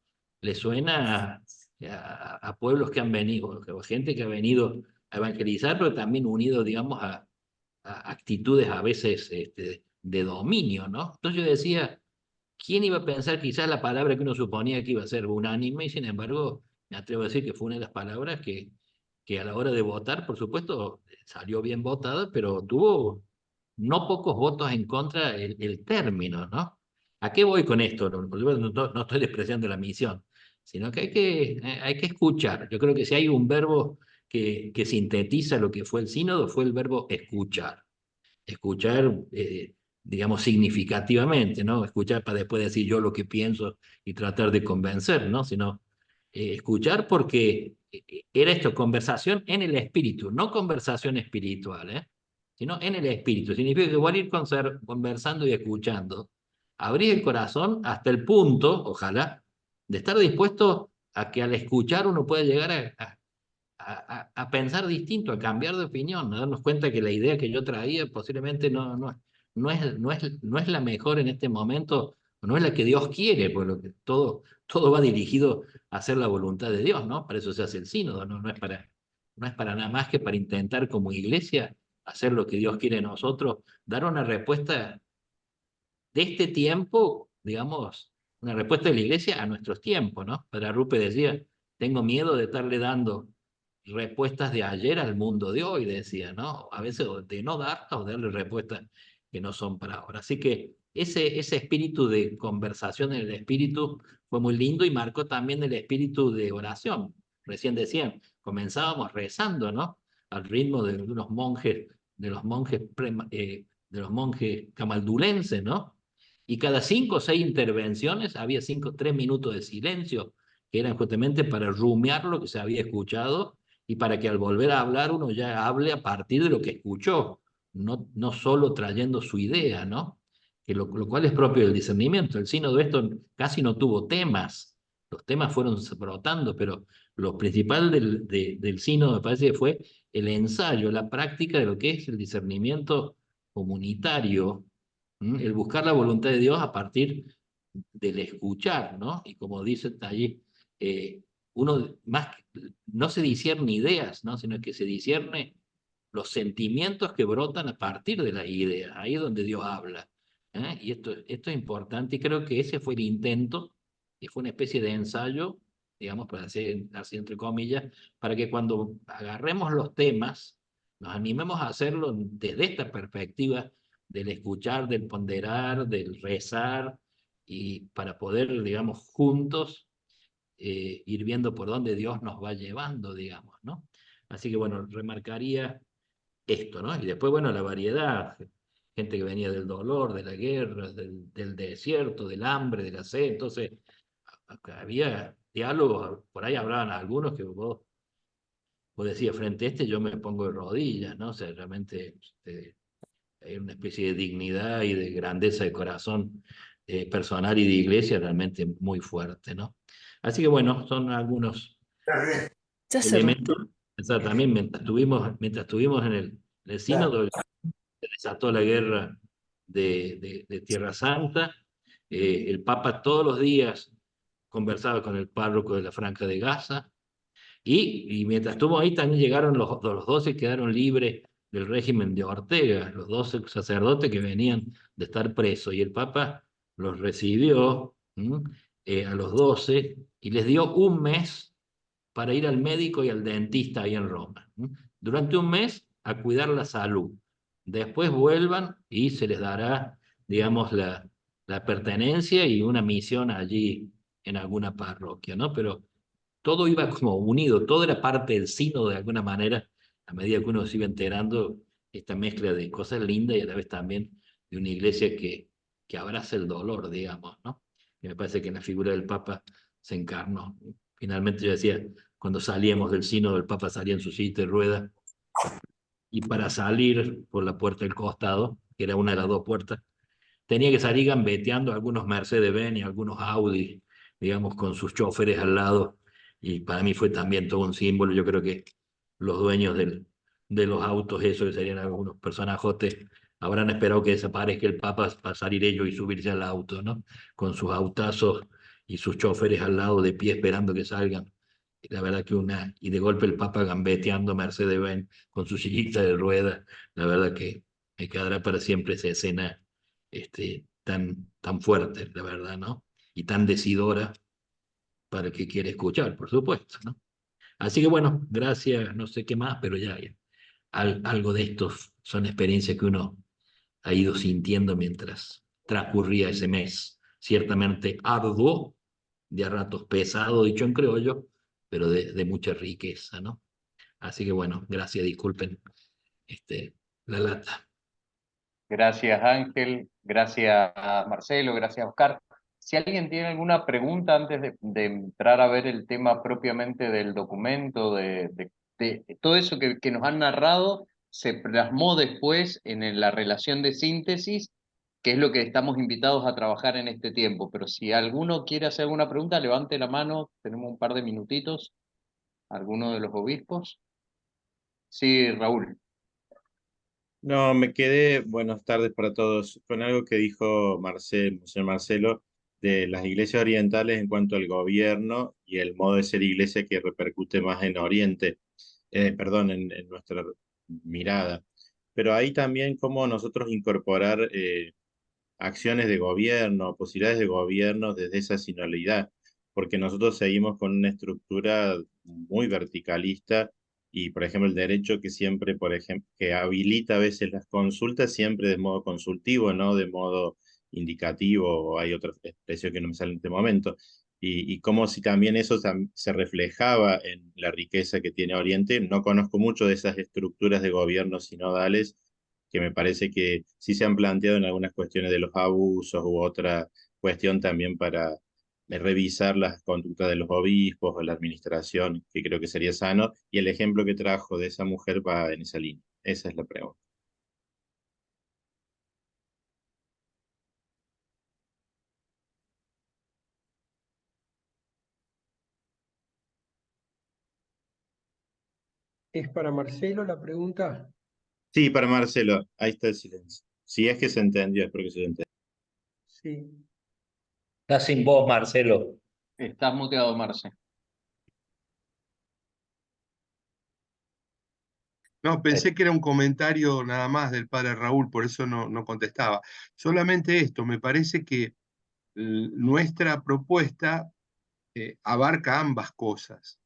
les suena a pueblos que han venido, o gente que ha venido a evangelizar, pero también unido, digamos, a actitudes a veces de dominio, ¿no? Entonces yo decía, ¿quién iba a pensar quizás la palabra que uno suponía que iba a ser unánime? Y sin embargo, me atrevo a decir que fue una de las palabras que a la hora de votar, por supuesto, salió bien votada, pero tuvo no pocos votos en contra el término, ¿no? ¿A qué voy con esto? No, no estoy despreciando la misión, sino que hay que escuchar. Yo creo que si hay un verbo que sintetiza lo que fue el sínodo, fue el verbo escuchar. Escuchar, digamos, significativamente, ¿no? Escuchar para después decir yo lo que pienso y tratar de convencer, ¿no? Sino escuchar porque era esto, conversación en el espíritu, no conversación espiritual, ¿eh? Sino en el espíritu. Significa que voy a ir conversando y escuchando. Abrir el corazón hasta el punto, ojalá, de estar dispuesto a que al escuchar uno pueda llegar a pensar distinto, a cambiar de opinión, a darnos cuenta que la idea que yo traía posiblemente no es la mejor en este momento, no es la que Dios quiere, por lo que todo va dirigido a hacer la voluntad de Dios, ¿no? Para eso se hace el sínodo, no es para nada más que para intentar como iglesia hacer lo que Dios quiere de nosotros, dar una respuesta de este tiempo, digamos, una respuesta de la iglesia a nuestros tiempos, ¿no? Padre Rupe decía, tengo miedo de estarle dando respuestas de ayer al mundo de hoy, decía, ¿no? A veces de no dar o darle respuestas que no son para ahora. Así que ese espíritu de conversación en el espíritu fue muy lindo y marcó también el espíritu de oración. Recién decían, comenzábamos rezando, ¿no? Al ritmo de unos monjes, de los monjes camaldulenses, ¿no? Y cada 5 o 6 intervenciones había 3 minutos de silencio, que eran justamente para rumiar lo que se había escuchado y para que al volver a hablar uno ya hable a partir de lo que escuchó, no solo trayendo su idea, ¿no? Que lo cual es propio del discernimiento. El sínodo de esto casi no tuvo temas, los temas fueron brotando, pero lo principal del sínodo me parece que fue el ensayo, la práctica de lo que es el discernimiento comunitario, el buscar la voluntad de Dios a partir del escuchar, ¿no? Y como dice allí, uno más no se discierne ideas, ¿no? Sino que se discierne los sentimientos que brotan a partir de las ideas, ahí es donde Dios habla. Y esto es importante, y creo que ese fue el intento, que fue una especie de ensayo, digamos, para hacer así entre comillas, para que cuando agarremos los temas, nos animemos a hacerlo desde esta perspectiva del escuchar, del ponderar, del rezar, y para poder, digamos, juntos ir viendo por dónde Dios nos va llevando, digamos, ¿no? Así que, bueno, remarcaría esto, ¿no? Y después, bueno, la variedad, gente que venía del dolor, de la guerra, del desierto, del hambre, de la sed, entonces había diálogos, por ahí hablaban algunos que vos decías, frente a yo me pongo de rodillas, ¿no? O sea, realmente hay una especie de dignidad y de grandeza de corazón personal y de iglesia realmente muy fuerte, ¿no? Así que bueno, son algunos elementos. O sea, también mientras estuvimos en el sínodo, se desató la guerra de Tierra Santa. El Papa todos los días conversaba con el párroco de la Franja de Gaza. Y mientras estuvo ahí también llegaron los 12 que quedaron libres del régimen de Ortega, los 12 sacerdotes que venían de estar presos. Y el Papa los recibió a los 12 y les dio un mes para ir al médico y al dentista ahí en Roma. Durante un mes a cuidar la salud. Después vuelvan y se les dará, digamos, la pertenencia y una misión allí en alguna parroquia, ¿no? Pero todo iba como unido, todo era parte del sínodo de alguna manera, a medida que uno se iba enterando esta mezcla de cosas lindas y a la vez también de una iglesia que abraza el dolor, digamos, ¿no? Y me parece que en la figura del Papa se encarnó. Finalmente yo decía, cuando salíamos del sínodo, el Papa salía en su silla de ruedas, y para salir por la puerta del costado, que era una de las 2 puertas, tenía que salir gambeteando algunos Mercedes-Benz y algunos Audi, digamos, con sus choferes al lado, y para mí fue también todo un símbolo. Yo creo que los dueños de los autos, eso que serían algunos personajotes, habrán esperado que desaparezca el Papa para salir ellos y subirse al auto, ¿no? Con sus autazos y sus choferes al lado de pie esperando que salgan. La verdad que y de golpe el Papa gambeteando Mercedes-Benz con su sillita de ruedas, la verdad que me quedará para siempre esa escena tan fuerte, la verdad, ¿no? Y tan decidora para el que quiere escuchar, por supuesto, ¿no? Así que bueno, gracias, no sé qué más, pero ya algo de estos son experiencias que uno ha ido sintiendo mientras transcurría ese mes, ciertamente arduo, de a ratos pesado, dicho en criollo, pero de mucha riqueza, ¿no? Así que bueno, gracias, disculpen la lata. Gracias, Ángel. Gracias, Marcelo. Gracias, Oscar. Si alguien tiene alguna pregunta antes de entrar a ver el tema propiamente del documento, de todo eso que nos han narrado, se plasmó después en la relación de síntesis, que es lo que estamos invitados a trabajar en este tiempo. Pero si alguno quiere hacer alguna pregunta, levante la mano. Tenemos un par de minutitos. ¿Alguno de los obispos? Sí, Raúl. No, me quedé, buenas tardes para todos, con algo que dijo Monseñor Marcelo de las iglesias orientales en cuanto al gobierno y el modo de ser iglesia que repercute más en Oriente, perdón, en nuestra mirada. Pero ahí también cómo nosotros incorporar acciones de gobierno, posibilidades de gobierno desde esa sinodalidad, porque nosotros seguimos con una estructura muy verticalista y, por ejemplo, el derecho que siempre, por ejemplo, que habilita a veces las consultas siempre de modo consultivo, no de modo indicativo, o hay otra expresión que no me sale en este momento, y como si también eso se reflejaba en la riqueza que tiene Oriente. No conozco mucho de esas estructuras de gobierno sinodales que me parece que sí se han planteado en algunas cuestiones de los abusos u otra cuestión también para revisar las conductas de los obispos o la administración, que creo que sería sano, y el ejemplo que trajo de esa mujer va en esa línea. Esa es la pregunta. ¿Es para Marcelo la pregunta? Sí, para Marcelo, ahí está el silencio. Si es que se entendió, espero que se entendió. Sí. Está sin voz, Marcelo. Estás muteado, Marce. No, pensé que era un comentario nada más del padre Raúl, por eso no contestaba. Solamente esto, me parece que nuestra propuesta abarca ambas cosas.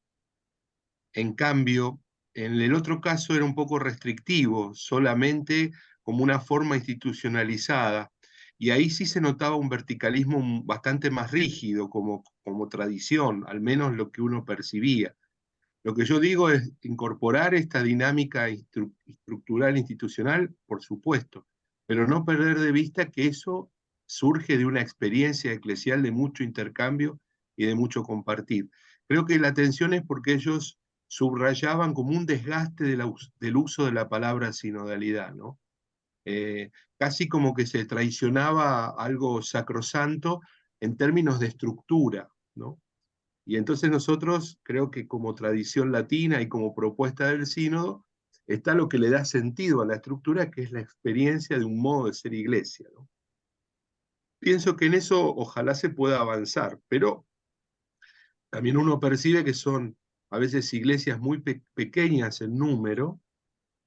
En cambio, en el otro caso era un poco restrictivo, solamente como una forma institucionalizada, y ahí sí se notaba un verticalismo bastante más rígido como tradición, al menos lo que uno percibía. Lo que yo digo es incorporar esta dinámica estructural institucional, por supuesto, pero no perder de vista que eso surge de una experiencia eclesial de mucho intercambio y de mucho compartir. Creo que la atención es porque ellos subrayaban como un desgaste del uso de la palabra sinodalidad, ¿no? Casi como que se traicionaba algo sacrosanto en términos de estructura, ¿no? Y entonces nosotros, creo que como tradición latina y como propuesta del sínodo, está lo que le da sentido a la estructura, que es la experiencia de un modo de ser iglesia, ¿no? Pienso que en eso ojalá se pueda avanzar, pero también uno percibe que son a veces iglesias muy pequeñas en número,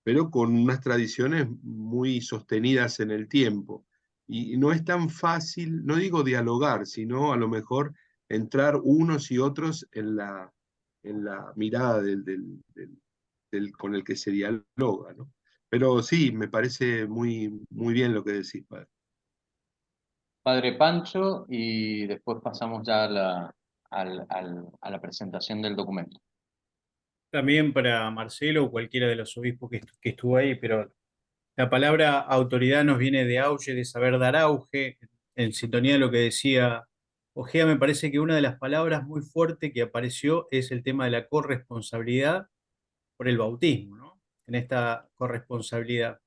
pero con unas tradiciones muy sostenidas en el tiempo. Y no es tan fácil, no digo dialogar, sino a lo mejor entrar unos y otros en la mirada con el que se dialoga, ¿no? Pero sí, me parece muy, muy bien lo que decís, padre. Padre Pancho, y después pasamos ya a la presentación del documento. También para Marcelo o cualquiera de los obispos que estuvo ahí, pero la palabra autoridad nos viene de auge, de saber dar auge, en sintonía de lo que decía Ojea. Me parece que una de las palabras muy fuertes que apareció es el tema de la corresponsabilidad por el bautismo, ¿no? En esta corresponsabilidad.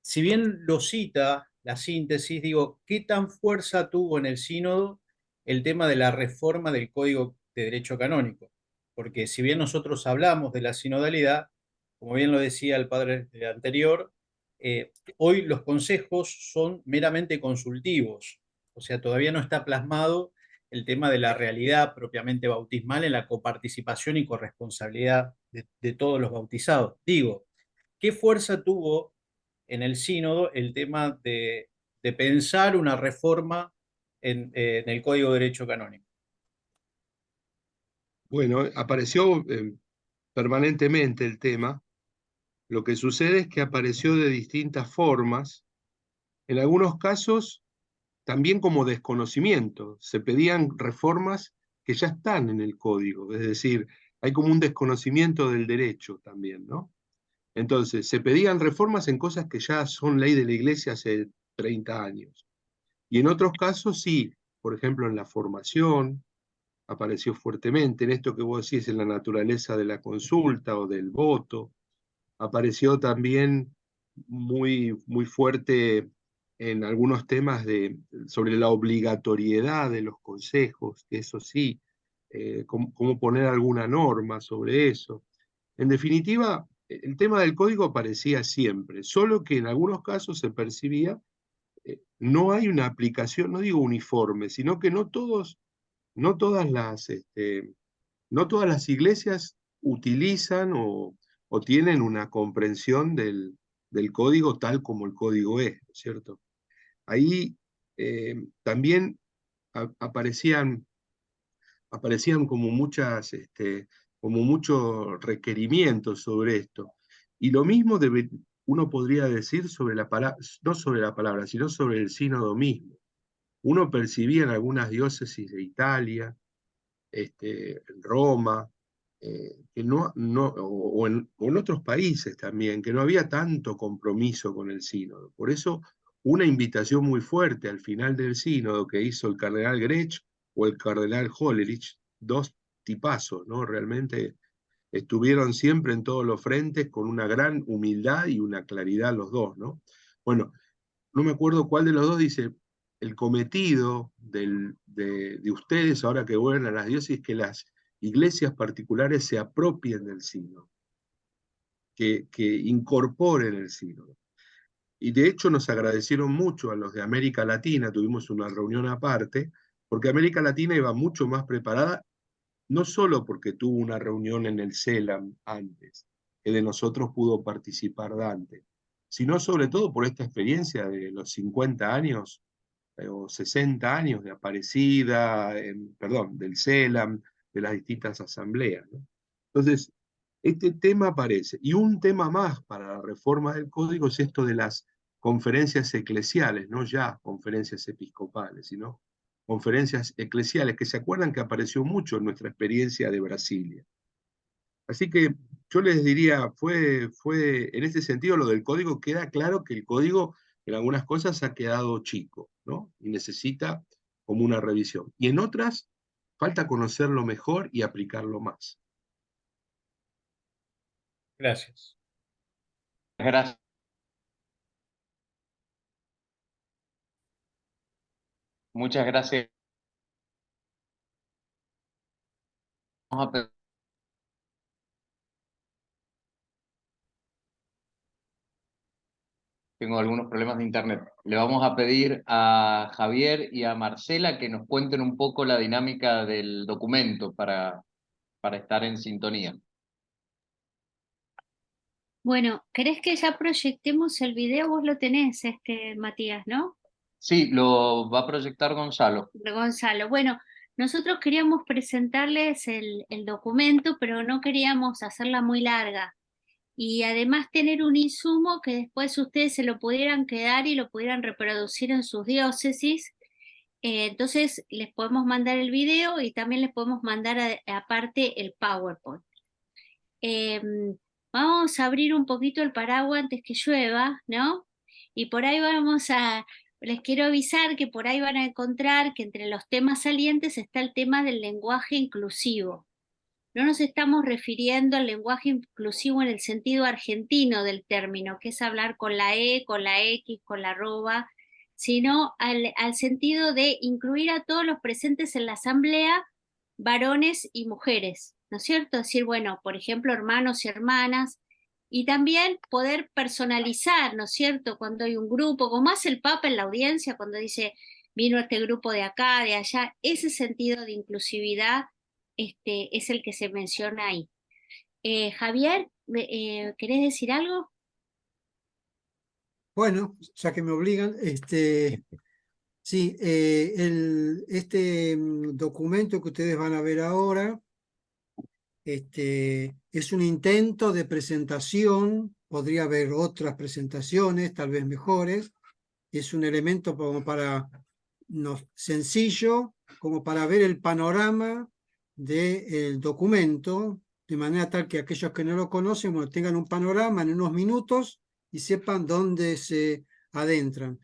Si bien lo cita la síntesis, digo, ¿qué tan fuerza tuvo en el sínodo el tema de la reforma del Código de Derecho Canónico? Porque si bien nosotros hablamos de la sinodalidad, como bien lo decía el padre anterior, hoy los consejos son meramente consultivos, o sea, todavía no está plasmado el tema de la realidad propiamente bautismal en la coparticipación y corresponsabilidad de todos los bautizados. Digo, ¿qué fuerza tuvo en el sínodo el tema de pensar una reforma en el Código de Derecho Canónico? Bueno, apareció permanentemente el tema. Lo que sucede es que apareció de distintas formas, en algunos casos también como desconocimiento. Se pedían reformas que ya están en el código, es decir, hay como un desconocimiento del derecho también, ¿no? Entonces, se pedían reformas en cosas que ya son ley de la Iglesia hace 30 años. Y en otros casos sí, por ejemplo, en la formación, apareció fuertemente, en esto que vos decís, en la naturaleza de la consulta o del voto, apareció también muy fuerte en algunos temas sobre la obligatoriedad de los consejos, que eso sí, cómo poner alguna norma sobre eso. En definitiva, el tema del código aparecía siempre, solo que en algunos casos se percibía, no hay una aplicación, no digo uniforme, sino que no todas no todas las iglesias utilizan o tienen una comprensión del código tal como el código es, ¿no es cierto? Ahí también aparecían como como muchos requerimientos sobre esto. Y lo mismo uno podría decir sobre la palabra, no sobre la palabra, sino sobre el sínodo mismo. Uno percibía en algunas diócesis de Italia, en Roma, que o en otros países también, que no había tanto compromiso con el sínodo. Por eso, una invitación muy fuerte al final del sínodo que hizo el cardenal Grech o el cardenal Hollerich, dos tipazos, ¿no? Realmente estuvieron siempre en todos los frentes con una gran humildad y una claridad los dos, ¿no? Bueno, no me acuerdo cuál de los dos dice, el cometido de ustedes, ahora que vuelven a las diócesis, que las iglesias particulares se apropien del sínodo, que incorporen el sínodo. Y de hecho nos agradecieron mucho a los de América Latina, tuvimos una reunión aparte, porque América Latina iba mucho más preparada, no solo porque tuvo una reunión en el CELAM antes, que de nosotros pudo participar Dante, sino sobre todo por esta experiencia de los 50 años o 60 años de Aparecida, perdón, del CELAM, de las distintas asambleas, ¿no? Entonces, este tema aparece. Y un tema más para la reforma del código es esto de las conferencias eclesiales, no ya conferencias episcopales, sino conferencias eclesiales, que se acuerdan que apareció mucho en nuestra experiencia de Brasilia. Así que yo les diría, en este sentido lo del código, queda claro que el código en algunas cosas ha quedado chico, ¿no? Y necesita como una revisión. Y en otras, falta conocerlo mejor y aplicarlo más. Gracias. Gracias. Muchas gracias. Tengo algunos problemas de internet. Le vamos a pedir a Javier y a Marcela que nos cuenten un poco la dinámica del documento para estar en sintonía. Bueno, ¿querés que ya proyectemos el video? Vos lo tenés, Matías, ¿no? Sí, lo va a proyectar Gonzalo. Gonzalo. Bueno, nosotros queríamos presentarles el documento, pero no queríamos hacerla muy larga. Y además tener un insumo que después ustedes se lo pudieran quedar y lo pudieran reproducir en sus diócesis. Entonces les podemos mandar el video y también les podemos mandar aparte el PowerPoint. Vamos a abrir un poquito el paraguas antes que llueva, ¿no? Y por ahí les quiero avisar que por ahí van a encontrar que entre los temas salientes está el tema del lenguaje inclusivo. No nos estamos refiriendo al lenguaje inclusivo en el sentido argentino del término, que es hablar con la E, con la X, con la arroba, sino al sentido de incluir a todos los presentes en la asamblea, varones y mujeres, ¿no es cierto? Decir, bueno, por ejemplo, hermanos y hermanas, y también poder personalizar, ¿no es cierto? Cuando hay un grupo, como hace el Papa en la audiencia, cuando dice, vino este grupo de acá, de allá, ese sentido de inclusividad es el que se menciona ahí. Javier, ¿querés decir algo? Bueno, ya que me obligan, sí, este documento que ustedes van a ver ahora es un intento de presentación, podría haber otras presentaciones, tal vez mejores, es un elemento como para, sencillo, como para ver el panorama del documento, de manera tal que aquellos que no lo conocen, bueno, tengan un panorama en unos minutos y sepan dónde se adentran.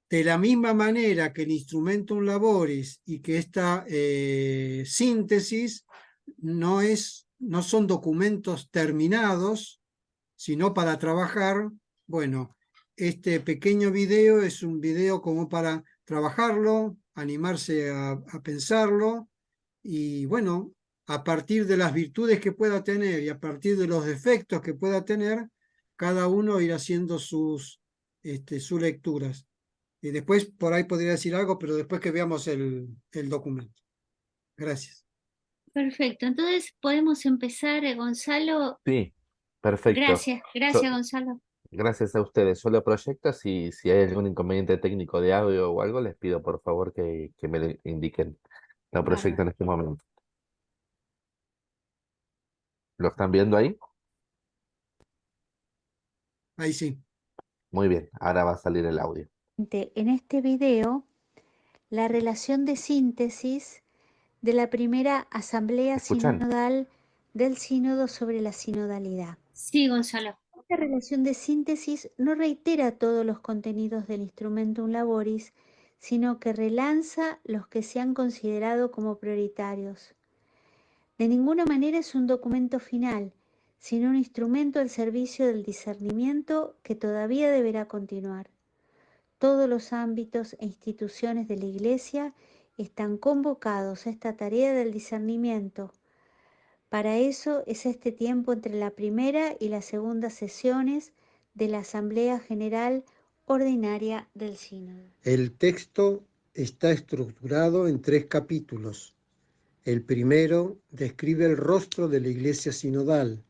De la misma manera que el Instrumentum Laboris y que esta síntesis no son documentos terminados, sino para trabajar. Bueno, este pequeño video es un video como para trabajarlo, animarse a pensarlo y bueno, a partir de las virtudes que pueda tener y a partir de los defectos que pueda tener, cada uno irá haciendo sus lecturas. Y después por ahí podría decir algo, pero después que veamos el documento. Gracias. Perfecto, entonces podemos empezar, Gonzalo. Sí, perfecto. Gracias, Gonzalo. Gracias a ustedes. Solo proyecto, si hay algún inconveniente técnico de audio o algo, les pido por favor que me lo indiquen. Lo proyecto en este momento. ¿Lo están viendo ahí? Ahí sí. Muy bien, ahora va a salir el audio. En este video, la relación de síntesis de la primera asamblea ¿Escuchan? sinodal del sínodo sobre la sinodalidad. Sí, Gonzalo. Esta relación de síntesis no reitera todos los contenidos del Instrumentum Laboris, sino que relanza los que se han considerado como prioritarios. De ninguna manera es un documento final, sino un instrumento al servicio del discernimiento que todavía deberá continuar. Todos los ámbitos e instituciones de la Iglesia están convocados a esta tarea del discernimiento. Para eso es este tiempo entre la primera y la segunda sesiones de la Asamblea General Ordinaria del Sínodo. El texto está estructurado en 3 capítulos. El primero describe el rostro de la Iglesia sinodal,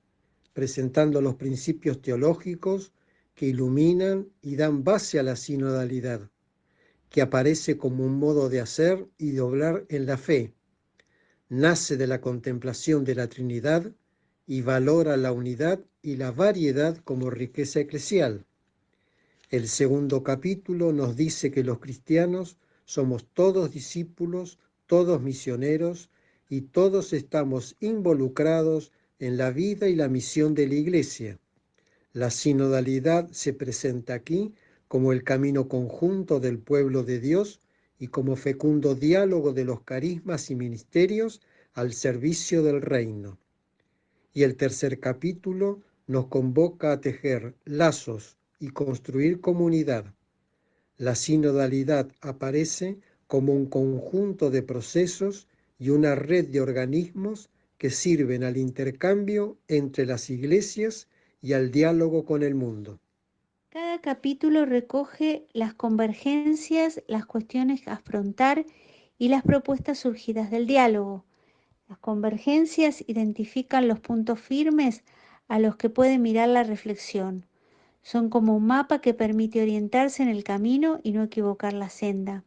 presentando los principios teológicos que iluminan y dan base a la sinodalidad, que aparece como un modo de hacer y de obrar en la fe. Nace de la contemplación de la Trinidad y valora la unidad y la variedad como riqueza eclesial. El segundo capítulo nos dice que los cristianos somos todos discípulos, todos misioneros y todos estamos involucrados en la vida y la misión de la Iglesia. La sinodalidad se presenta aquí como el camino conjunto del pueblo de Dios y como fecundo diálogo de los carismas y ministerios al servicio del reino. Y el tercer capítulo nos convoca a tejer lazos y construir comunidad. La sinodalidad aparece como un conjunto de procesos y una red de organismos que sirven al intercambio entre las iglesias y al diálogo con el mundo. Cada capítulo recoge las convergencias, las cuestiones a afrontar y las propuestas surgidas del diálogo. Las convergencias identifican los puntos firmes a los que puede mirar la reflexión. Son como un mapa que permite orientarse en el camino y no equivocar la senda.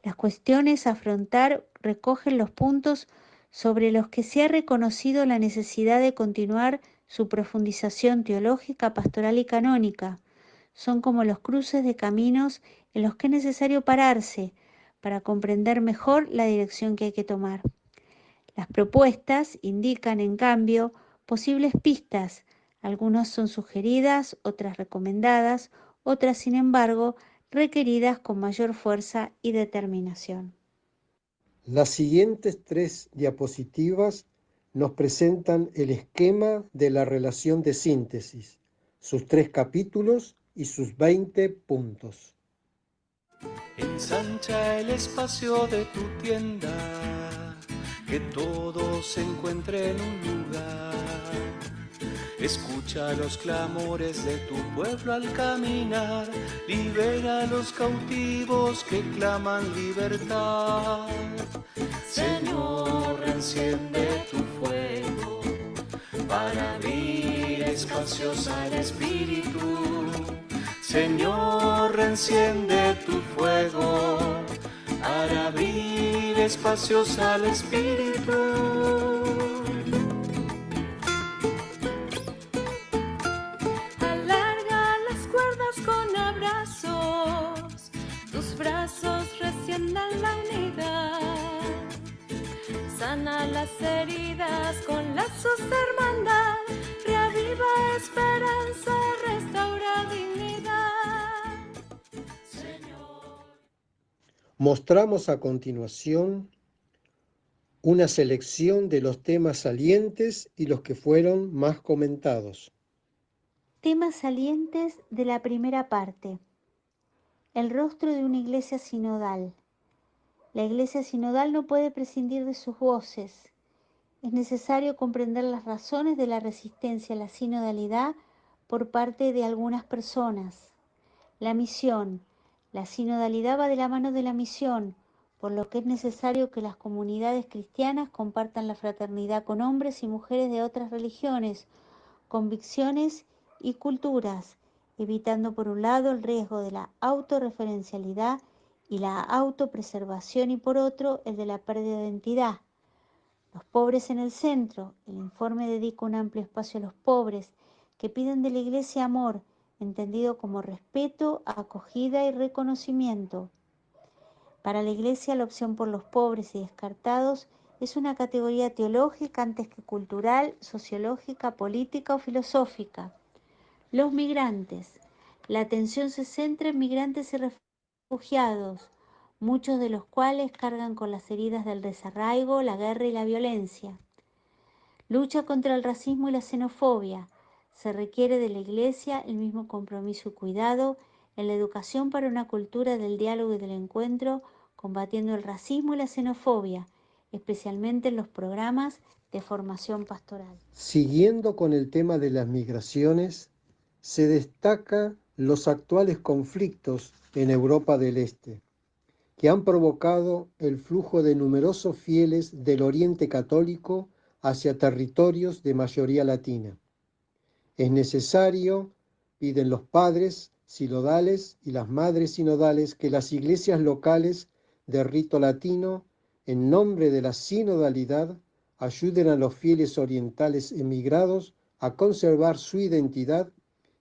Las cuestiones a afrontar recogen los puntos sobre los que se ha reconocido la necesidad de continuar su profundización teológica, pastoral y canónica. Son como los cruces de caminos en los que es necesario pararse para comprender mejor la dirección que hay que tomar. Las propuestas indican, en cambio, posibles pistas. Algunas son sugeridas, otras recomendadas, otras, sin embargo, requeridas con mayor fuerza y determinación. Las siguientes 3 diapositivas nos presentan el esquema de la relación de síntesis, sus 3 capítulos y sus 20 puntos. Ensancha el espacio de tu tienda, que todo se encuentre en un lugar. Escucha los clamores de tu pueblo al caminar, libera a los cautivos que claman libertad. Señor, enciende tu fuego para abrir espacios al Espíritu. Señor, enciende tu fuego para abrir espacios al Espíritu. En la unidad, sana las heridas con lazos de hermandad, reaviva esperanza, restaura dignidad. Señor. Mostramos a continuación una selección de los temas salientes y los que fueron más comentados. Temas salientes de la primera parte. El rostro de una iglesia sinodal. La iglesia sinodal no puede prescindir de sus voces. Es necesario comprender las razones de la resistencia a la sinodalidad por parte de algunas personas. La misión. La sinodalidad va de la mano de la misión, por lo que es necesario que las comunidades cristianas compartan la fraternidad con hombres y mujeres de otras religiones, convicciones y culturas, evitando por un lado el riesgo de la autorreferencialidad y la autopreservación y por otro el de la pérdida de identidad. Los pobres en el centro. El informe dedica un amplio espacio a los pobres que piden de la Iglesia amor, entendido como respeto, acogida y reconocimiento. Para la Iglesia la opción por los pobres y descartados es una categoría teológica antes que cultural, sociológica, política o filosófica. Los migrantes. La atención se centra en migrantes y refugiados, muchos de los cuales cargan con las heridas del desarraigo, la guerra y la violencia. Lucha contra el racismo y la xenofobia. Se requiere de la Iglesia el mismo compromiso y cuidado en la educación para una cultura del diálogo y del encuentro, combatiendo el racismo y la xenofobia, especialmente en los programas de formación pastoral. Siguiendo con el tema de las migraciones, se destaca los actuales conflictos en Europa del Este, que han provocado el flujo de numerosos fieles del Oriente Católico hacia territorios de mayoría latina. Es necesario, piden los padres sinodales y las madres sinodales, que las iglesias locales de rito latino, en nombre de la sinodalidad, ayuden a los fieles orientales emigrados a conservar su identidad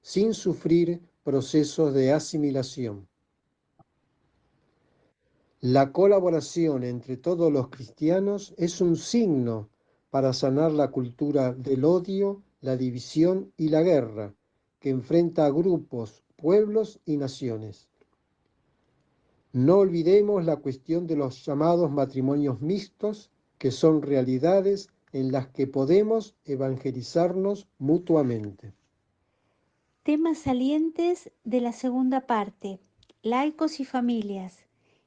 sin sufrir procesos de asimilación. La colaboración entre todos los cristianos es un signo para sanar la cultura del odio, la división y la guerra que enfrenta a grupos, pueblos y naciones. No olvidemos la cuestión de los llamados matrimonios mixtos, que son realidades en las que podemos evangelizarnos mutuamente. Temas salientes de la segunda parte. Laicos y familias.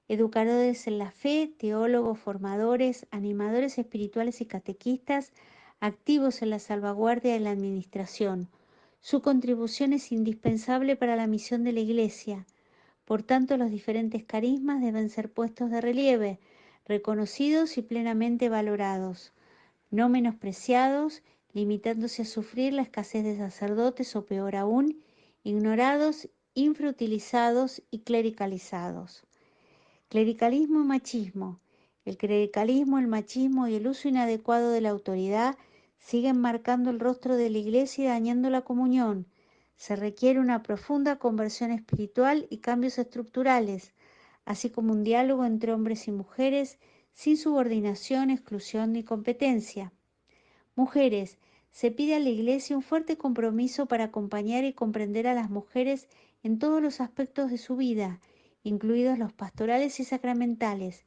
Educadores en la fe, teólogos, formadores, animadores espirituales y catequistas, activos en la salvaguardia de la administración. Su contribución es indispensable para la misión de la Iglesia. Por tanto, los diferentes carismas deben ser puestos de relieve, reconocidos y plenamente valorados, no menospreciados, limitándose a sufrir la escasez de sacerdotes o peor aún, ignorados, infrautilizados y clericalizados. Clericalismo y machismo. El clericalismo, el machismo y el uso inadecuado de la autoridad siguen marcando el rostro de la Iglesia y dañando la comunión. Se requiere una profunda conversión espiritual y cambios estructurales, así como un diálogo entre hombres y mujeres sin subordinación, exclusión ni competencia. Mujeres, se pide a la Iglesia un fuerte compromiso para acompañar y comprender a las mujeres en todos los aspectos de su vida, incluidos los pastorales y sacramentales.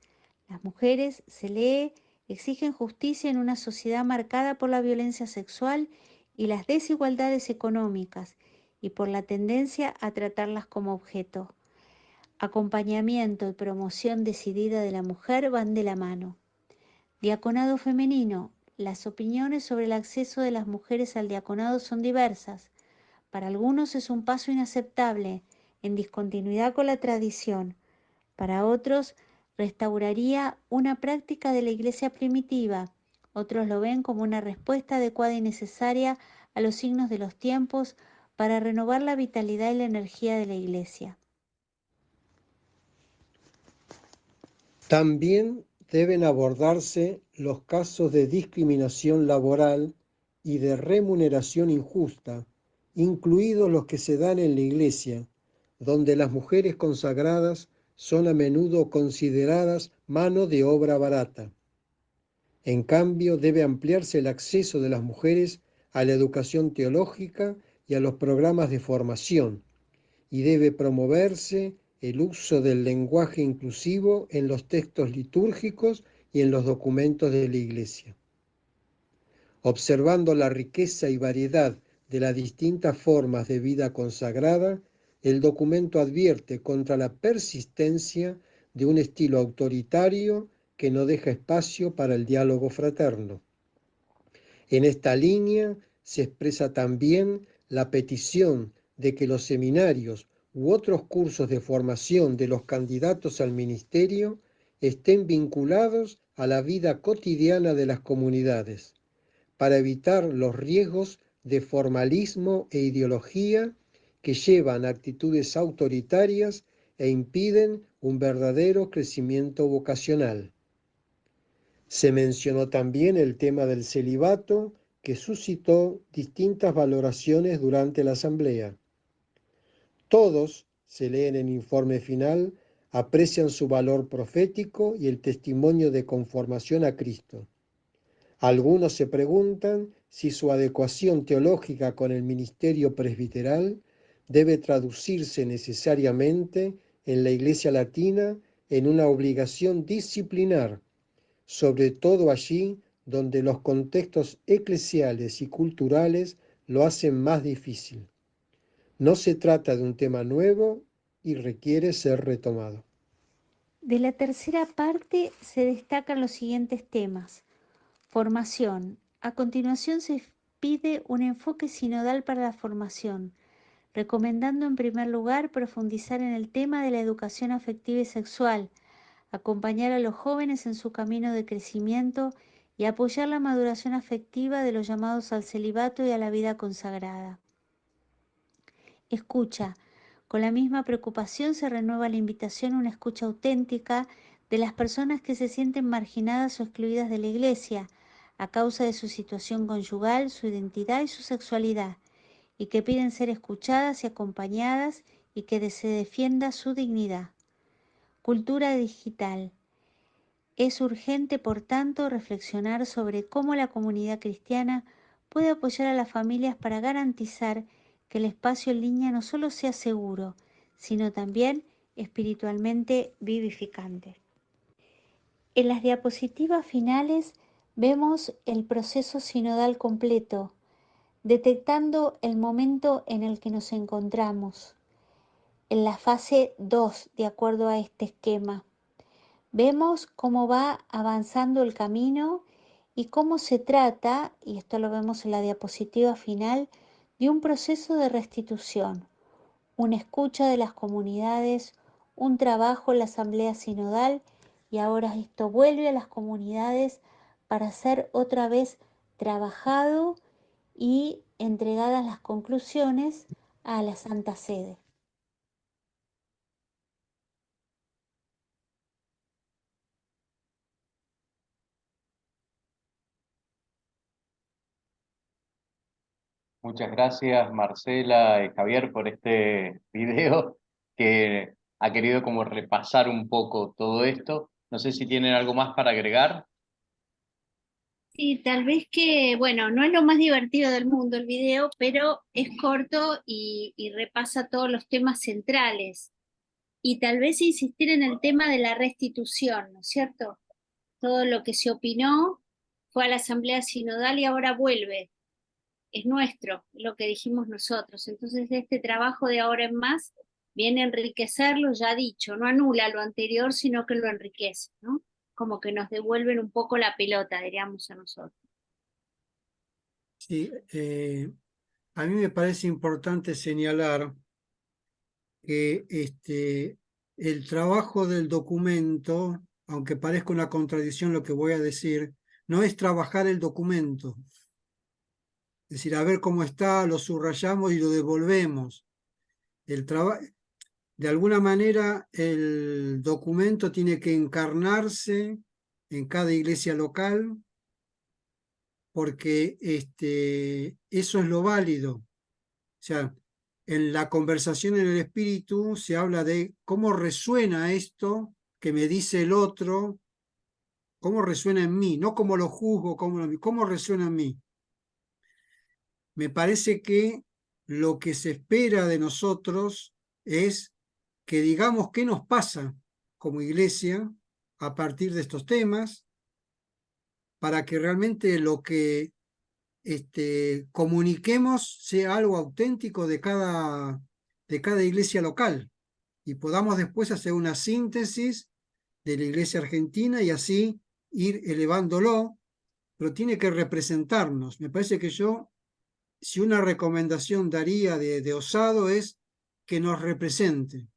Las mujeres, se lee, exigen justicia en una sociedad marcada por la violencia sexual y las desigualdades económicas y por la tendencia a tratarlas como objeto. Acompañamiento y promoción decidida de la mujer van de la mano. Diaconado femenino. Las opiniones sobre el acceso de las mujeres al diaconado son diversas. Para algunos es un paso inaceptable, en discontinuidad con la tradición. Para otros, restauraría una práctica de la iglesia primitiva. Otros lo ven como una respuesta adecuada y necesaria a los signos de los tiempos para renovar la vitalidad y la energía de la iglesia. También deben abordarse los casos de discriminación laboral y de remuneración injusta, incluidos los que se dan en la Iglesia, donde las mujeres consagradas son a menudo consideradas mano de obra barata. En cambio, debe ampliarse el acceso de las mujeres a la educación teológica y a los programas de formación, y debe promoverse el uso del lenguaje inclusivo en los textos litúrgicos y en los documentos de la Iglesia. Observando la riqueza y variedad de las distintas formas de vida consagrada, el documento advierte contra la persistencia de un estilo autoritario que no deja espacio para el diálogo fraterno. En esta línea se expresa también la petición de que los seminarios u otros cursos de formación de los candidatos al ministerio estén vinculados a la vida cotidiana de las comunidades, para evitar los riesgos de formalismo e ideología que llevan a actitudes autoritarias e impiden un verdadero crecimiento vocacional. Se mencionó también el tema del celibato, que suscitó distintas valoraciones durante la asamblea. Todos, se lee en el informe final, aprecian su valor profético y el testimonio de conformación a Cristo. Algunos se preguntan si su adecuación teológica con el ministerio presbiteral debe traducirse necesariamente en la Iglesia Latina en una obligación disciplinar, sobre todo allí donde los contextos eclesiales y culturales lo hacen más difícil. No se trata de un tema nuevo y requiere ser retomado. De la tercera parte se destacan los siguientes temas. Formación. A continuación se pide un enfoque sinodal para la formación, recomendando en primer lugar profundizar en el tema de la educación afectiva y sexual, acompañar a los jóvenes en su camino de crecimiento y apoyar la maduración afectiva de los llamados al celibato y a la vida consagrada. Escucha. Con la misma preocupación se renueva la invitación a una escucha auténtica de las personas que se sienten marginadas o excluidas de la Iglesia a causa de su situación conyugal, su identidad y su sexualidad, y que piden ser escuchadas y acompañadas y que se defienda su dignidad. Cultura digital. Es urgente, por tanto, reflexionar sobre cómo la comunidad cristiana puede apoyar a las familias para garantizar que el espacio en línea no solo sea seguro, sino también espiritualmente vivificante. En las diapositivas finales vemos el proceso sinodal completo, detectando el momento en el que nos encontramos, en la fase 2, de acuerdo a este esquema. Vemos cómo va avanzando el camino y cómo se trata, y esto lo vemos en la diapositiva final, de un proceso de restitución, una escucha de las comunidades, un trabajo en la asamblea sinodal, y ahora esto vuelve a las comunidades para ser otra vez trabajado y entregadas las conclusiones a la Santa Sede. Muchas gracias, Marcela y Javier, por este video que ha querido como repasar un poco todo esto. No sé si tienen algo más para agregar. Sí, tal vez que, bueno, no es lo más divertido del mundo el video, pero es corto y repasa todos los temas centrales. Y tal vez insistir en el tema de la restitución, ¿no es cierto? Todo lo que se opinó fue a la Asamblea Sinodal y ahora vuelve. Es nuestro, lo que dijimos nosotros. Entonces, este trabajo de ahora en más viene a enriquecerlo, ya dicho, no anula lo anterior, sino que lo enriquece, ¿no? Como que nos devuelven un poco la pelota, diríamos a nosotros. Sí, a mí me parece importante señalar que el trabajo del documento, aunque parezca una contradicción lo que voy a decir, no es trabajar el documento. Es decir, a ver cómo está, lo subrayamos y lo devolvemos. De alguna manera, el documento tiene que encarnarse en cada iglesia local, porque eso es lo válido. O sea, en la conversación en el espíritu se habla de cómo resuena esto que me dice el otro, cómo resuena en mí, no cómo lo juzgo, cómo resuena en mí. Me parece que lo que se espera de nosotros es que digamos qué nos pasa como iglesia a partir de estos temas, para que realmente lo que comuniquemos sea algo auténtico de cada iglesia local y podamos después hacer una síntesis de la iglesia argentina y así ir elevándolo, pero tiene que representarnos. Me parece que si una recomendación daría de osado es que nos represente.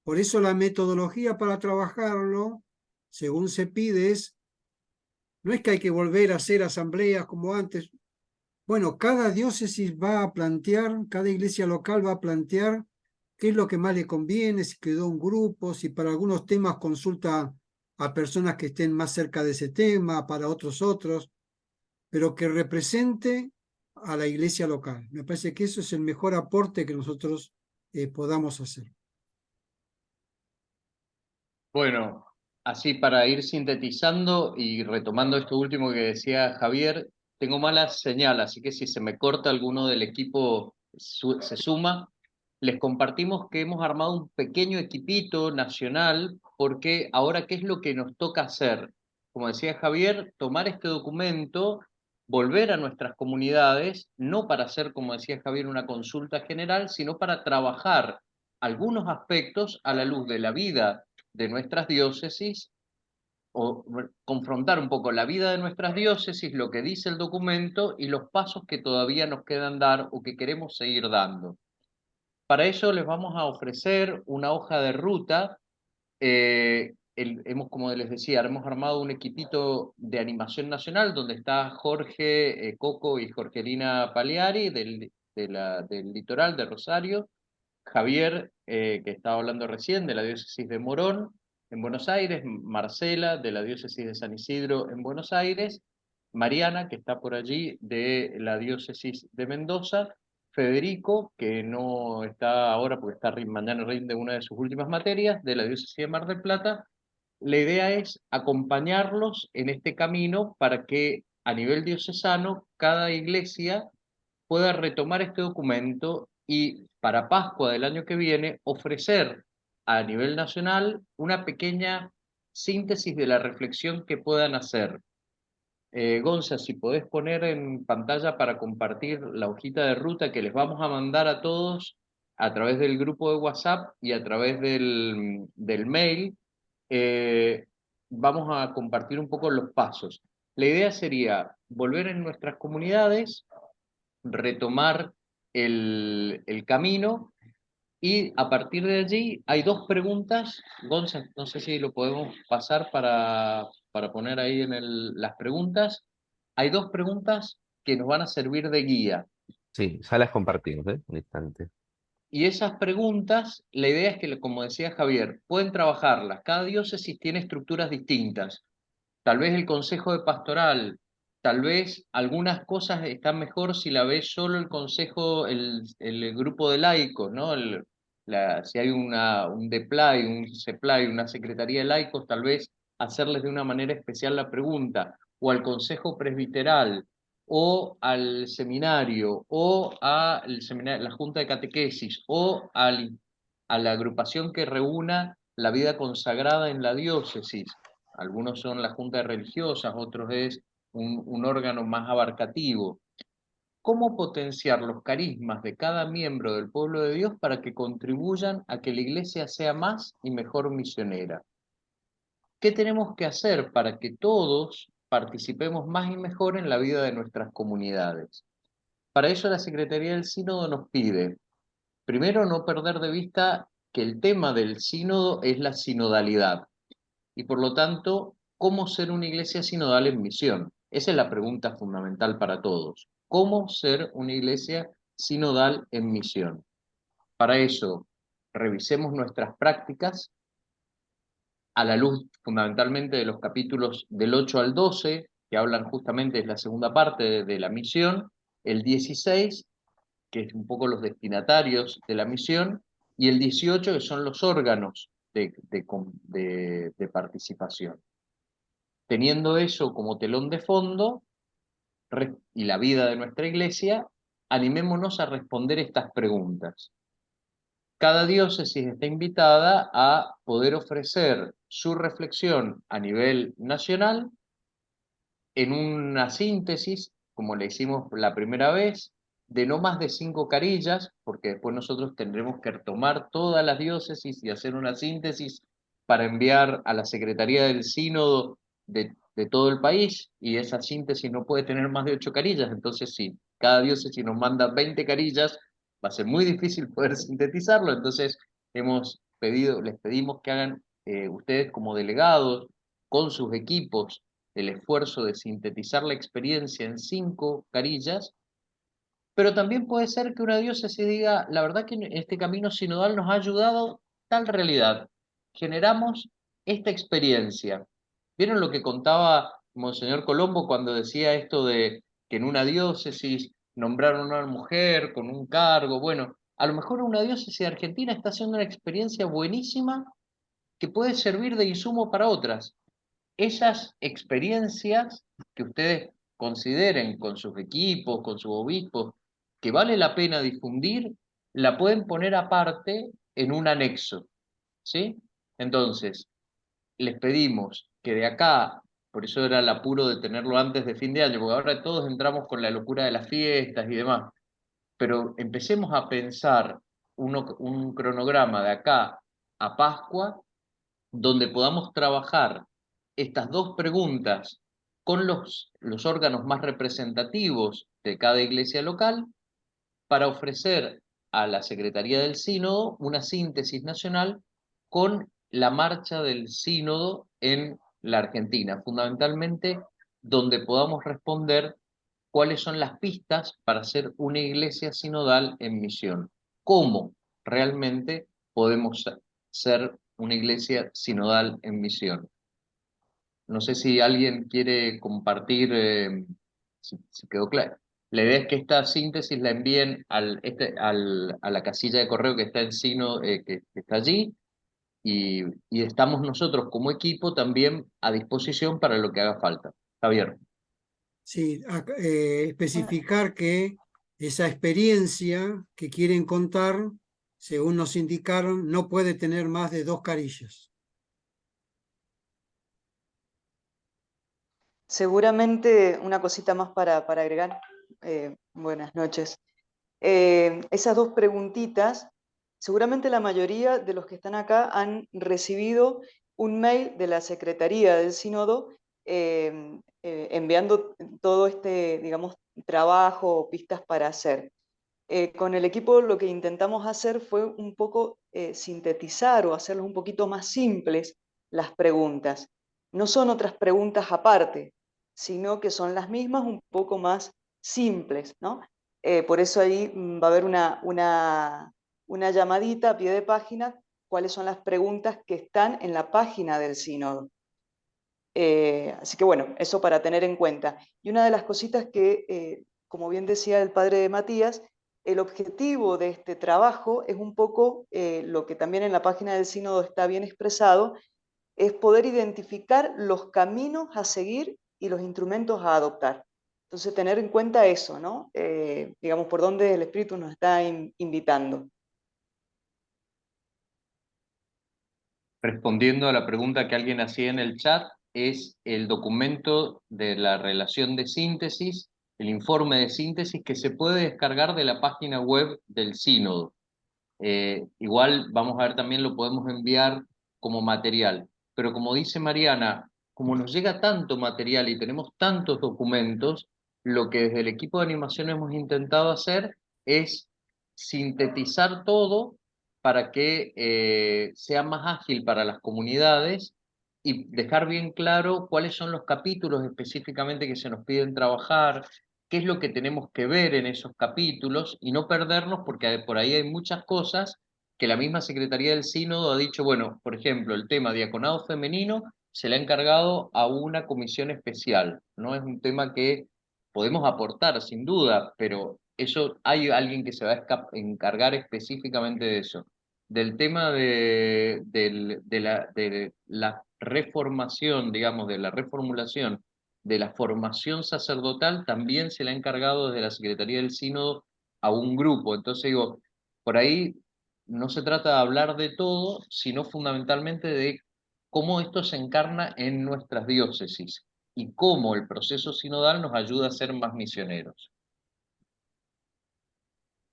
Por eso la metodología para trabajarlo, según se pide, no es que hay que volver a hacer asambleas como antes. Bueno, cada diócesis va a plantear, cada iglesia local va a plantear qué es lo que más le conviene, si quedó un grupo, si para algunos temas consulta a personas que estén más cerca de ese tema, para otros, pero que represente a la iglesia local. Me parece que eso es el mejor aporte que nosotros podamos hacer. Bueno, así para ir sintetizando y retomando esto último que decía Javier, tengo mala señal, así que si se me corta alguno del equipo se suma. Les compartimos que hemos armado un pequeño equipito nacional, porque ahora, ¿qué es lo que nos toca hacer? Como decía Javier, tomar este documento, volver a nuestras comunidades, no para hacer, como decía Javier, una consulta general, sino para trabajar algunos aspectos a la luz de la vida de nuestras diócesis, o confrontar un poco la vida de nuestras diócesis, lo que dice el documento y los pasos que todavía nos quedan dar o que queremos seguir dando. Para ello les vamos a ofrecer una hoja de ruta. Como les decía, hemos armado un equipito de animación nacional donde está Jorge Coco y Jorgelina Paleari del Litoral de Rosario, Javier, que estaba hablando recién, de la diócesis de Morón, en Buenos Aires, Marcela, de la diócesis de San Isidro, en Buenos Aires, Mariana, que está por allí, de la diócesis de Mendoza, Federico, que no está ahora porque mañana rinde una de sus últimas materias, de la diócesis de Mar del Plata. La idea es acompañarlos en este camino para que a nivel diocesano cada iglesia pueda retomar este documento y para Pascua del año que viene ofrecer a nivel nacional una pequeña síntesis de la reflexión que puedan hacer. Gonza, si podés poner en pantalla para compartir la hojita de ruta que les vamos a mandar a todos a través del grupo de WhatsApp y a través del mail, vamos a compartir un poco los pasos. La idea sería volver en nuestras comunidades, retomar el camino y a partir de allí hay dos preguntas. Gonza, no sé si lo podemos pasar para poner ahí en las preguntas. Hay dos preguntas que nos van a servir de guía. Sí, ya las compartimos, un instante. Y esas preguntas, la idea es que, como decía Javier, pueden trabajarlas. Cada diócesis tiene estructuras distintas. Tal vez el consejo de pastoral, tal vez algunas cosas están mejor si la ves solo el consejo, el grupo de laicos, ¿no? Si hay un DEPLAI, un CEPLAI, una secretaría de laicos, tal vez hacerles de una manera especial la pregunta, o al consejo presbiteral, o al seminario, o a la junta de catequesis, o a la agrupación que reúna la vida consagrada en la diócesis. Algunos son la junta de religiosas, otros es un órgano más abarcativo. cómo potenciar los carismas de cada miembro del pueblo de Dios para que contribuyan a que la iglesia sea más y mejor misionera. ¿Qué tenemos que hacer para que todos participemos más y mejor en la vida de nuestras comunidades? Para eso la Secretaría del Sínodo nos pide, primero, no perder de vista que el tema del sínodo es la sinodalidad y por lo tanto, ¿cómo ser una iglesia sinodal en misión? Esa es la pregunta fundamental para todos. ¿Cómo ser una iglesia sinodal en misión? Para eso, revisemos nuestras prácticas a la luz fundamentalmente de los capítulos del 8 al 12, que hablan justamente de la segunda parte de la misión, el 16, que es un poco los destinatarios de la misión, y el 18, que son los órganos de participación. Teniendo eso como telón de fondo y la vida de nuestra iglesia, animémonos a responder estas preguntas. Cada diócesis está invitada a poder ofrecer su reflexión a nivel nacional en una síntesis, como le hicimos la primera vez, de no más de 5 carillas, porque después nosotros tendremos que tomar todas las diócesis y hacer una síntesis para enviar a la Secretaría del Sínodo de todo el país, y esa síntesis no puede tener más de 8 carillas, entonces si cada diócesis nos manda 20 carillas, va a ser muy difícil poder sintetizarlo, entonces les pedimos que hagan ustedes como delegados, con sus equipos, el esfuerzo de sintetizar la experiencia en 5 carillas, pero también puede ser que una diócesis diga, la verdad que este camino sinodal nos ha ayudado tal realidad, generamos esta experiencia. ¿Vieron lo que contaba Monseñor Colombo cuando decía esto de que en una diócesis nombraron a una mujer con un cargo? Bueno, a lo mejor una diócesis argentina está haciendo una experiencia buenísima que puede servir de insumo para otras. Esas experiencias que ustedes consideren con sus equipos, con sus obispos, que vale la pena difundir, la pueden poner aparte en un anexo, ¿sí? Entonces, les pedimos que de acá, por eso era el apuro de tenerlo antes de fin de año, porque ahora todos entramos con la locura de las fiestas y demás, pero empecemos a pensar un cronograma de acá a Pascua, donde podamos trabajar estas 2 preguntas con los órganos más representativos de cada iglesia local para ofrecer a la Secretaría del Sínodo una síntesis nacional con la marcha del Sínodo en la Argentina, fundamentalmente donde podamos responder cuáles son las pistas para ser una iglesia sinodal en misión. ¿Cómo realmente podemos ser una iglesia sinodal en misión? No sé si alguien quiere compartir, si quedó claro. La idea es que esta síntesis la envíen a la casilla de correo que está en Sino, que está allí, y estamos nosotros como equipo también a disposición para lo que haga falta. Javier. Sí, especificar que esa experiencia que quieren contar, según nos indicaron, no puede tener más de 2 carillas. Seguramente una cosita más para agregar. Buenas noches. Esas 2 preguntitas, seguramente la mayoría de los que están acá han recibido un mail de la Secretaría del Sínodo enviando todo este, digamos, trabajo o pistas para hacer. Con el equipo lo que intentamos hacer fue un poco sintetizar o hacerlos un poquito más simples las preguntas. No son otras preguntas aparte, sino que son las mismas un poco más simples, ¿no? Por eso ahí va a haber una llamadita a pie de página, cuáles son las preguntas que están en la página del sínodo. Así que bueno, eso para tener en cuenta. Y una de las cositas que, como bien decía el padre de Matías, el objetivo de este trabajo es un poco lo que también en la página del sínodo está bien expresado, es poder identificar los caminos a seguir y los instrumentos a adoptar. Entonces, tener en cuenta eso, ¿no? Digamos, por dónde el Espíritu nos está invitando. Respondiendo a la pregunta que alguien hacía en el chat, es el documento de la relación de síntesis informe de síntesis que se puede descargar de la página web del sínodo. Igual vamos a ver, también lo podemos enviar como material. Pero como dice Mariana, como nos llega tanto material y tenemos tantos documentos, lo que desde el equipo de animación hemos intentado hacer es sintetizar todo para que sea más ágil para las comunidades y dejar bien claro cuáles son los capítulos específicamente que se nos piden trabajar, qué es lo que tenemos que ver en esos capítulos y no perdernos, porque por ahí hay muchas cosas que la misma Secretaría del Sínodo ha dicho, bueno, por ejemplo, el tema diaconado femenino se le ha encargado a una comisión especial, no es un tema que podemos aportar sin duda, pero eso hay alguien que se va a encargar específicamente de eso. Del tema de la reformación, digamos, de la reformulación de la formación sacerdotal, también se le ha encargado desde la Secretaría del Sínodo a un grupo. Entonces digo, por ahí no se trata de hablar de todo, sino fundamentalmente de cómo esto se encarna en nuestras diócesis y cómo el proceso sinodal nos ayuda a ser más misioneros.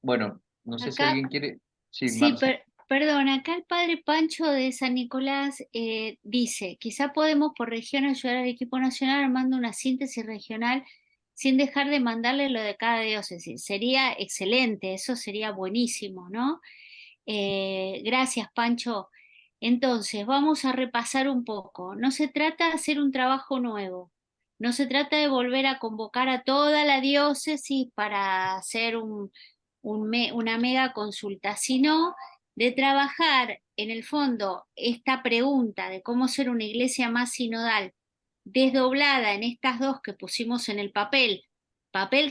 Bueno, no sé si Acá, alguien quiere... Sí, sí, Marce. perdón, acá el padre Pancho de San Nicolás dice, quizá podemos por región ayudar al equipo nacional armando una síntesis regional sin dejar de mandarle lo de cada diócesis. Sería excelente, eso sería buenísimo, ¿no? Gracias, Pancho. Entonces, vamos a repasar un poco. No se trata de hacer un trabajo nuevo. No se trata de volver a convocar a toda la diócesis para hacer una mega consulta, sino de trabajar en el fondo esta pregunta de cómo ser una iglesia más sinodal, desdoblada en estas dos que pusimos en el papel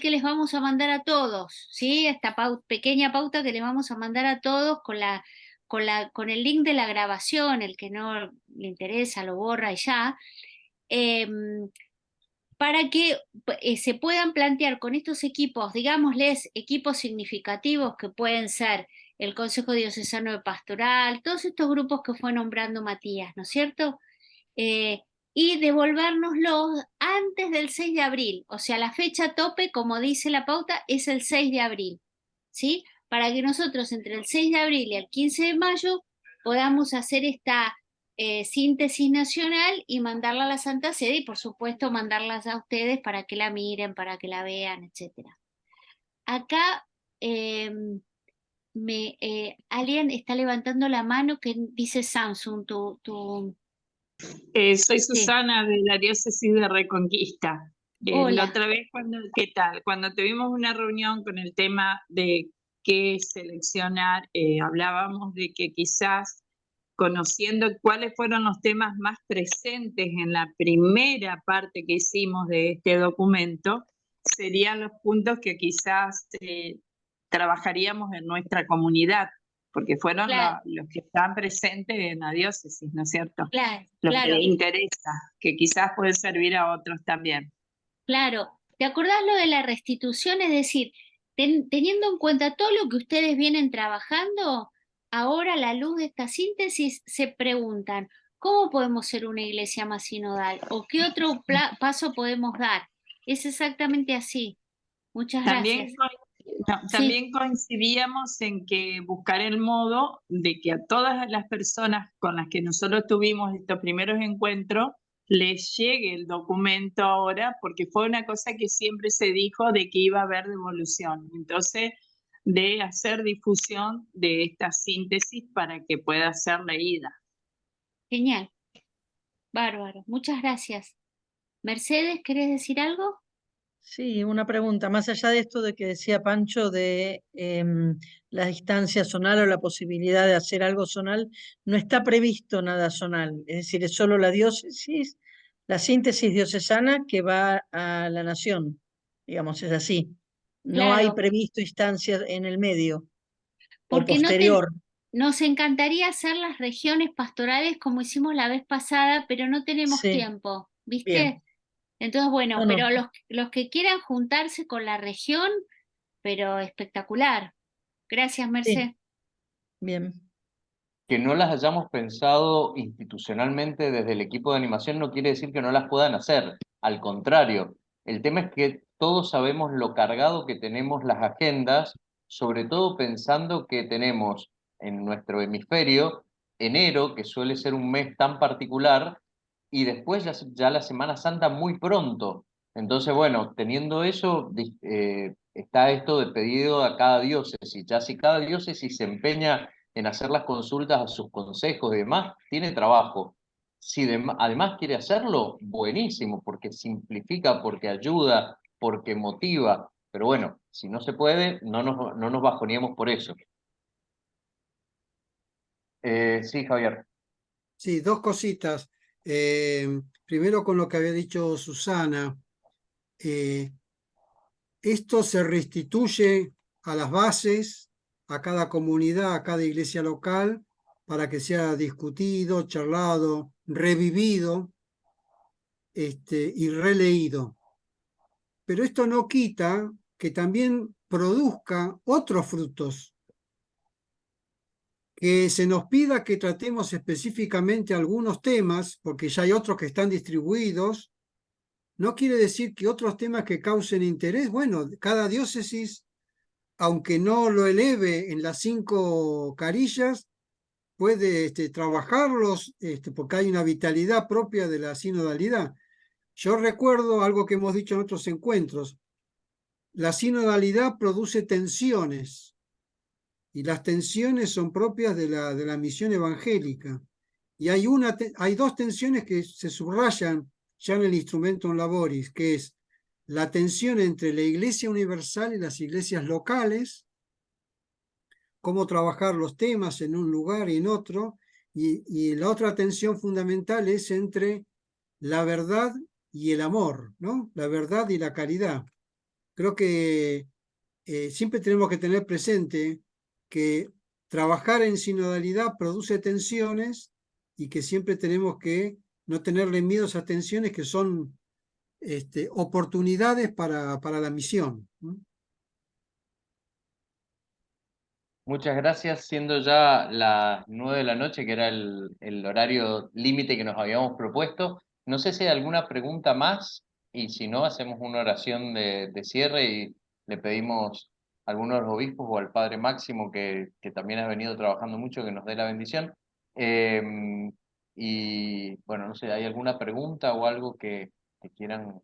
que les vamos a mandar a todos, ¿sí? Esta pequeña pauta que les vamos a mandar a todos con el link de la grabación, el que no le interesa lo borra y ya, para que se puedan plantear con estos equipos, digámosles, equipos significativos que pueden ser el Consejo Diocesano de Pastoral, todos estos grupos que fue nombrando Matías, ¿no es cierto? Y devolvérnoslos antes del 6 de abril, o sea, la fecha tope, como dice la pauta, es el 6 de abril, ¿sí? Para que nosotros entre el 6 de abril y el 15 de mayo podamos hacer esta síntesis nacional y mandarla a la Santa Sede y por supuesto mandarlas a ustedes para que la miren, para que la vean, etc. Acá alguien está levantando la mano que dice Samsung, Soy Sí. Susana de la diócesis de Reconquista. La Hola. otra vez, ¿qué tal? Cuando tuvimos una reunión con el tema de qué seleccionar, hablábamos de que quizás conociendo cuáles fueron los temas más presentes en la primera parte que hicimos de este documento, serían los puntos que quizás trabajaríamos en nuestra comunidad, porque fueron Claro. los que están presentes en la diócesis, ¿no es cierto? Claro, Lo claro. que interesa, que quizás puede servir a otros también. Claro, ¿te acordás lo de la restitución? Es decir, teniendo en cuenta todo lo que ustedes vienen trabajando, ahora a la luz de esta síntesis se preguntan, ¿cómo podemos ser una iglesia más sinodal? ¿O qué otro paso podemos dar? Es exactamente así. Muchas También, gracias. Sí. también coincidíamos en que buscar el modo de que a todas las personas con las que nosotros tuvimos estos primeros encuentros les llegue el documento ahora, porque fue una cosa que siempre se dijo de que iba a haber devolución. Entonces, de hacer difusión de esta síntesis para que pueda ser leída. Genial. Bárbaro. Muchas gracias. Mercedes, ¿querés decir algo? Sí, una pregunta, más allá de esto de que decía Pancho de la distancia zonal o la posibilidad de hacer algo zonal, no está previsto nada zonal, es decir, es solo la diócesis, la síntesis diocesana que va a la nación, digamos, es así. No hay Claro. previsto instancias en el medio o Porque posterior. nos encantaría hacer las regiones pastorales como hicimos la vez pasada, pero no tenemos Sí, tiempo, ¿viste? bien. Entonces, bueno, No, no. pero los que quieran juntarse con la región, pero espectacular. Gracias, Merced. Sí, bien. Que no las hayamos pensado institucionalmente desde el equipo de animación no quiere decir que no las puedan hacer. Al contrario, El tema es que todos sabemos lo cargado que tenemos las agendas, sobre todo pensando que tenemos en nuestro hemisferio enero, que suele ser un mes tan particular, y después ya la Semana Santa muy pronto. Entonces, bueno, teniendo eso, está esto de pedido a cada diócesis. Ya si cada diócesis se empeña en hacer las consultas a sus consejos y demás, tiene trabajo. Si además quiere hacerlo, buenísimo, porque simplifica, porque ayuda, porque motiva. Pero bueno, si no se puede, no nos bajoneemos por eso. Sí, Javier. Sí, dos cositas. Primero con lo que había dicho Susana. Esto se restituye a las bases, a cada comunidad, a cada iglesia local, para que sea discutido, charlado, revivido y releído. Pero esto no quita que también produzca otros frutos, que se nos pida que tratemos específicamente algunos temas, porque ya hay otros que están distribuidos. No quiere decir que otros temas que causen interés, bueno, cada diócesis, aunque no lo eleve en las 5 carillas, puede trabajarlos, porque hay una vitalidad propia de la sinodalidad. Yo recuerdo algo que hemos dicho en otros encuentros: la sinodalidad produce tensiones, y las tensiones son propias de la misión evangélica. Y hay dos tensiones que se subrayan ya en el Instrumentum Laboris, que es la tensión entre la Iglesia Universal y las iglesias locales, cómo trabajar los temas en un lugar y en otro, y la otra tensión fundamental es entre la verdad y el amor, ¿no? La verdad y la caridad. Creo que siempre tenemos que tener presente que trabajar en sinodalidad produce tensiones, y que siempre tenemos que no tenerle miedo a esas tensiones, que son oportunidades para la misión. Muchas gracias, siendo ya las 9 de la noche, que era el horario límite que nos habíamos propuesto. No sé si hay alguna pregunta más, y si no, hacemos una oración de cierre y le pedimos a alguno de los obispos o al Padre Máximo, que también ha venido trabajando mucho, que nos dé la bendición. Y bueno, no sé, ¿hay alguna pregunta o algo que quieran?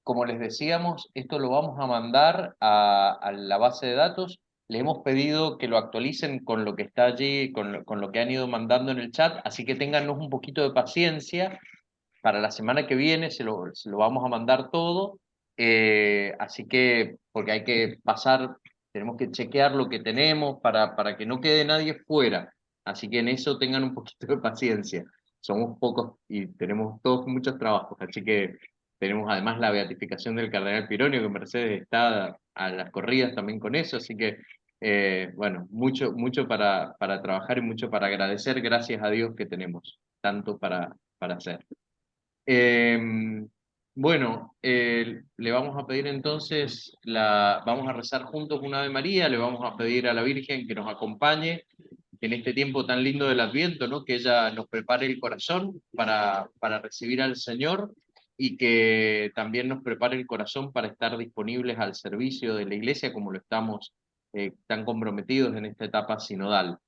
Como les decíamos, esto lo vamos a mandar a la base de datos. Le hemos pedido que lo actualicen con lo que está allí, con lo que han ido mandando en el chat, así que téngannos un poquito de paciencia. Para la semana que viene se lo vamos a mandar todo, así que, porque hay que pasar, tenemos que chequear lo que tenemos para que no quede nadie fuera. Así que en eso tengan un poquito de paciencia. Somos pocos y tenemos todos muchos trabajos, así que tenemos además la beatificación del cardenal Pironio, que Mercedes está a las corridas también con eso, así que bueno, mucho para trabajar y mucho para agradecer, gracias a Dios que tenemos tanto para hacer. Bueno, le vamos a pedir entonces, vamos a rezar juntos una Ave María, le vamos a pedir a la Virgen que nos acompañe en este tiempo tan lindo del Adviento, ¿no? Que ella nos prepare el corazón para recibir al Señor, y que también nos prepare el corazón para estar disponibles al servicio de la Iglesia, como lo estamos tan comprometidos en esta etapa sinodal.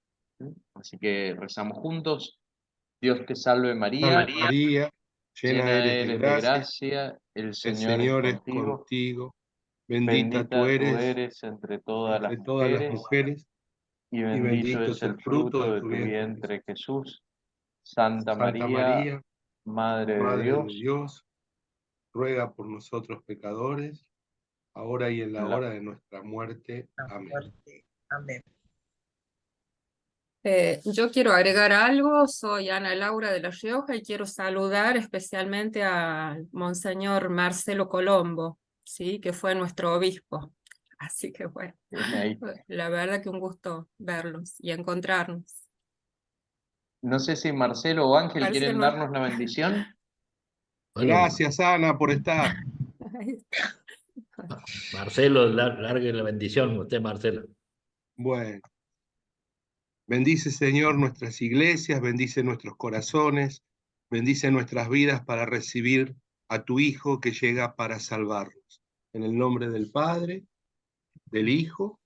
Así que rezamos juntos. Dios te salve María, María, llena eres de gracia, el Señor es contigo. contigo, bendita tú eres entre todas entre todas las mujeres, y y bendito es el fruto de tu vientre, Jesús. Santa María, Madre Madre de Dios, ruega por nosotros pecadores, ahora y en la hora de nuestra muerte. Amén. Amén. Yo quiero agregar algo. Soy Ana Laura de La Rioja y quiero saludar especialmente al Monseñor Marcelo Colombo, ¿sí? Que fue nuestro obispo. Así que bueno, la verdad que un gusto verlos y encontrarnos. No sé si Marcelo o Ángel quieren darnos la bendición. Gracias, Ana, por estar. Marcelo, largue la bendición, usted, Marcelo. Bueno. Bendice, Señor, nuestras iglesias, bendice nuestros corazones, bendice nuestras vidas para recibir a tu Hijo que llega para salvarnos. En el nombre del Padre, del Hijo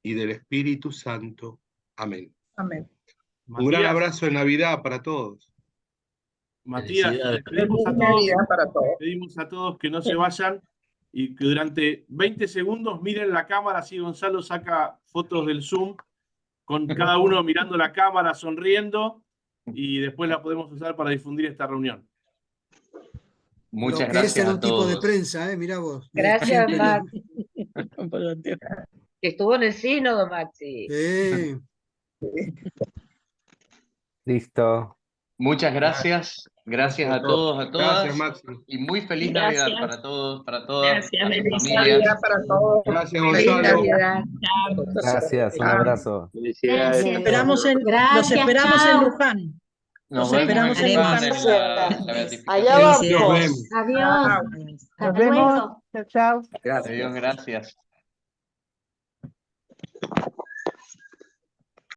y del Espíritu Santo. Amén. Amén. Un gran abrazo de Navidad para todos. Matías, les pedimos a todos que no se vayan y que durante 20 segundos miren la cámara, así Gonzalo saca fotos del Zoom con cada uno mirando la cámara, sonriendo, y después la podemos usar para difundir esta reunión. Muchas Lo que es en gracias a un tipo de todos. prensa, mirá vos. Gracias, Siempre Max. lo- Que estuvo en el sínodo, Maxi. Sí. Listo. Muchas gracias. Gracias a todos, a todas. Gracias, Maxi. Y muy feliz Gracias. Navidad para todos, para todas, Gracias, para sus feliz familias. Navidad para todos. Gracias, Feliz Gonzalo. Navidad. Gracias, un abrazo. Felicidades. Los esperamos en chao. Luján. Nos Los vemos esperamos en en Luján Luján. en la beatificación. Allá Nos vamos. vemos. Adiós. Nos Hasta vemos. luego. Chao, chao. Adiós, gracias.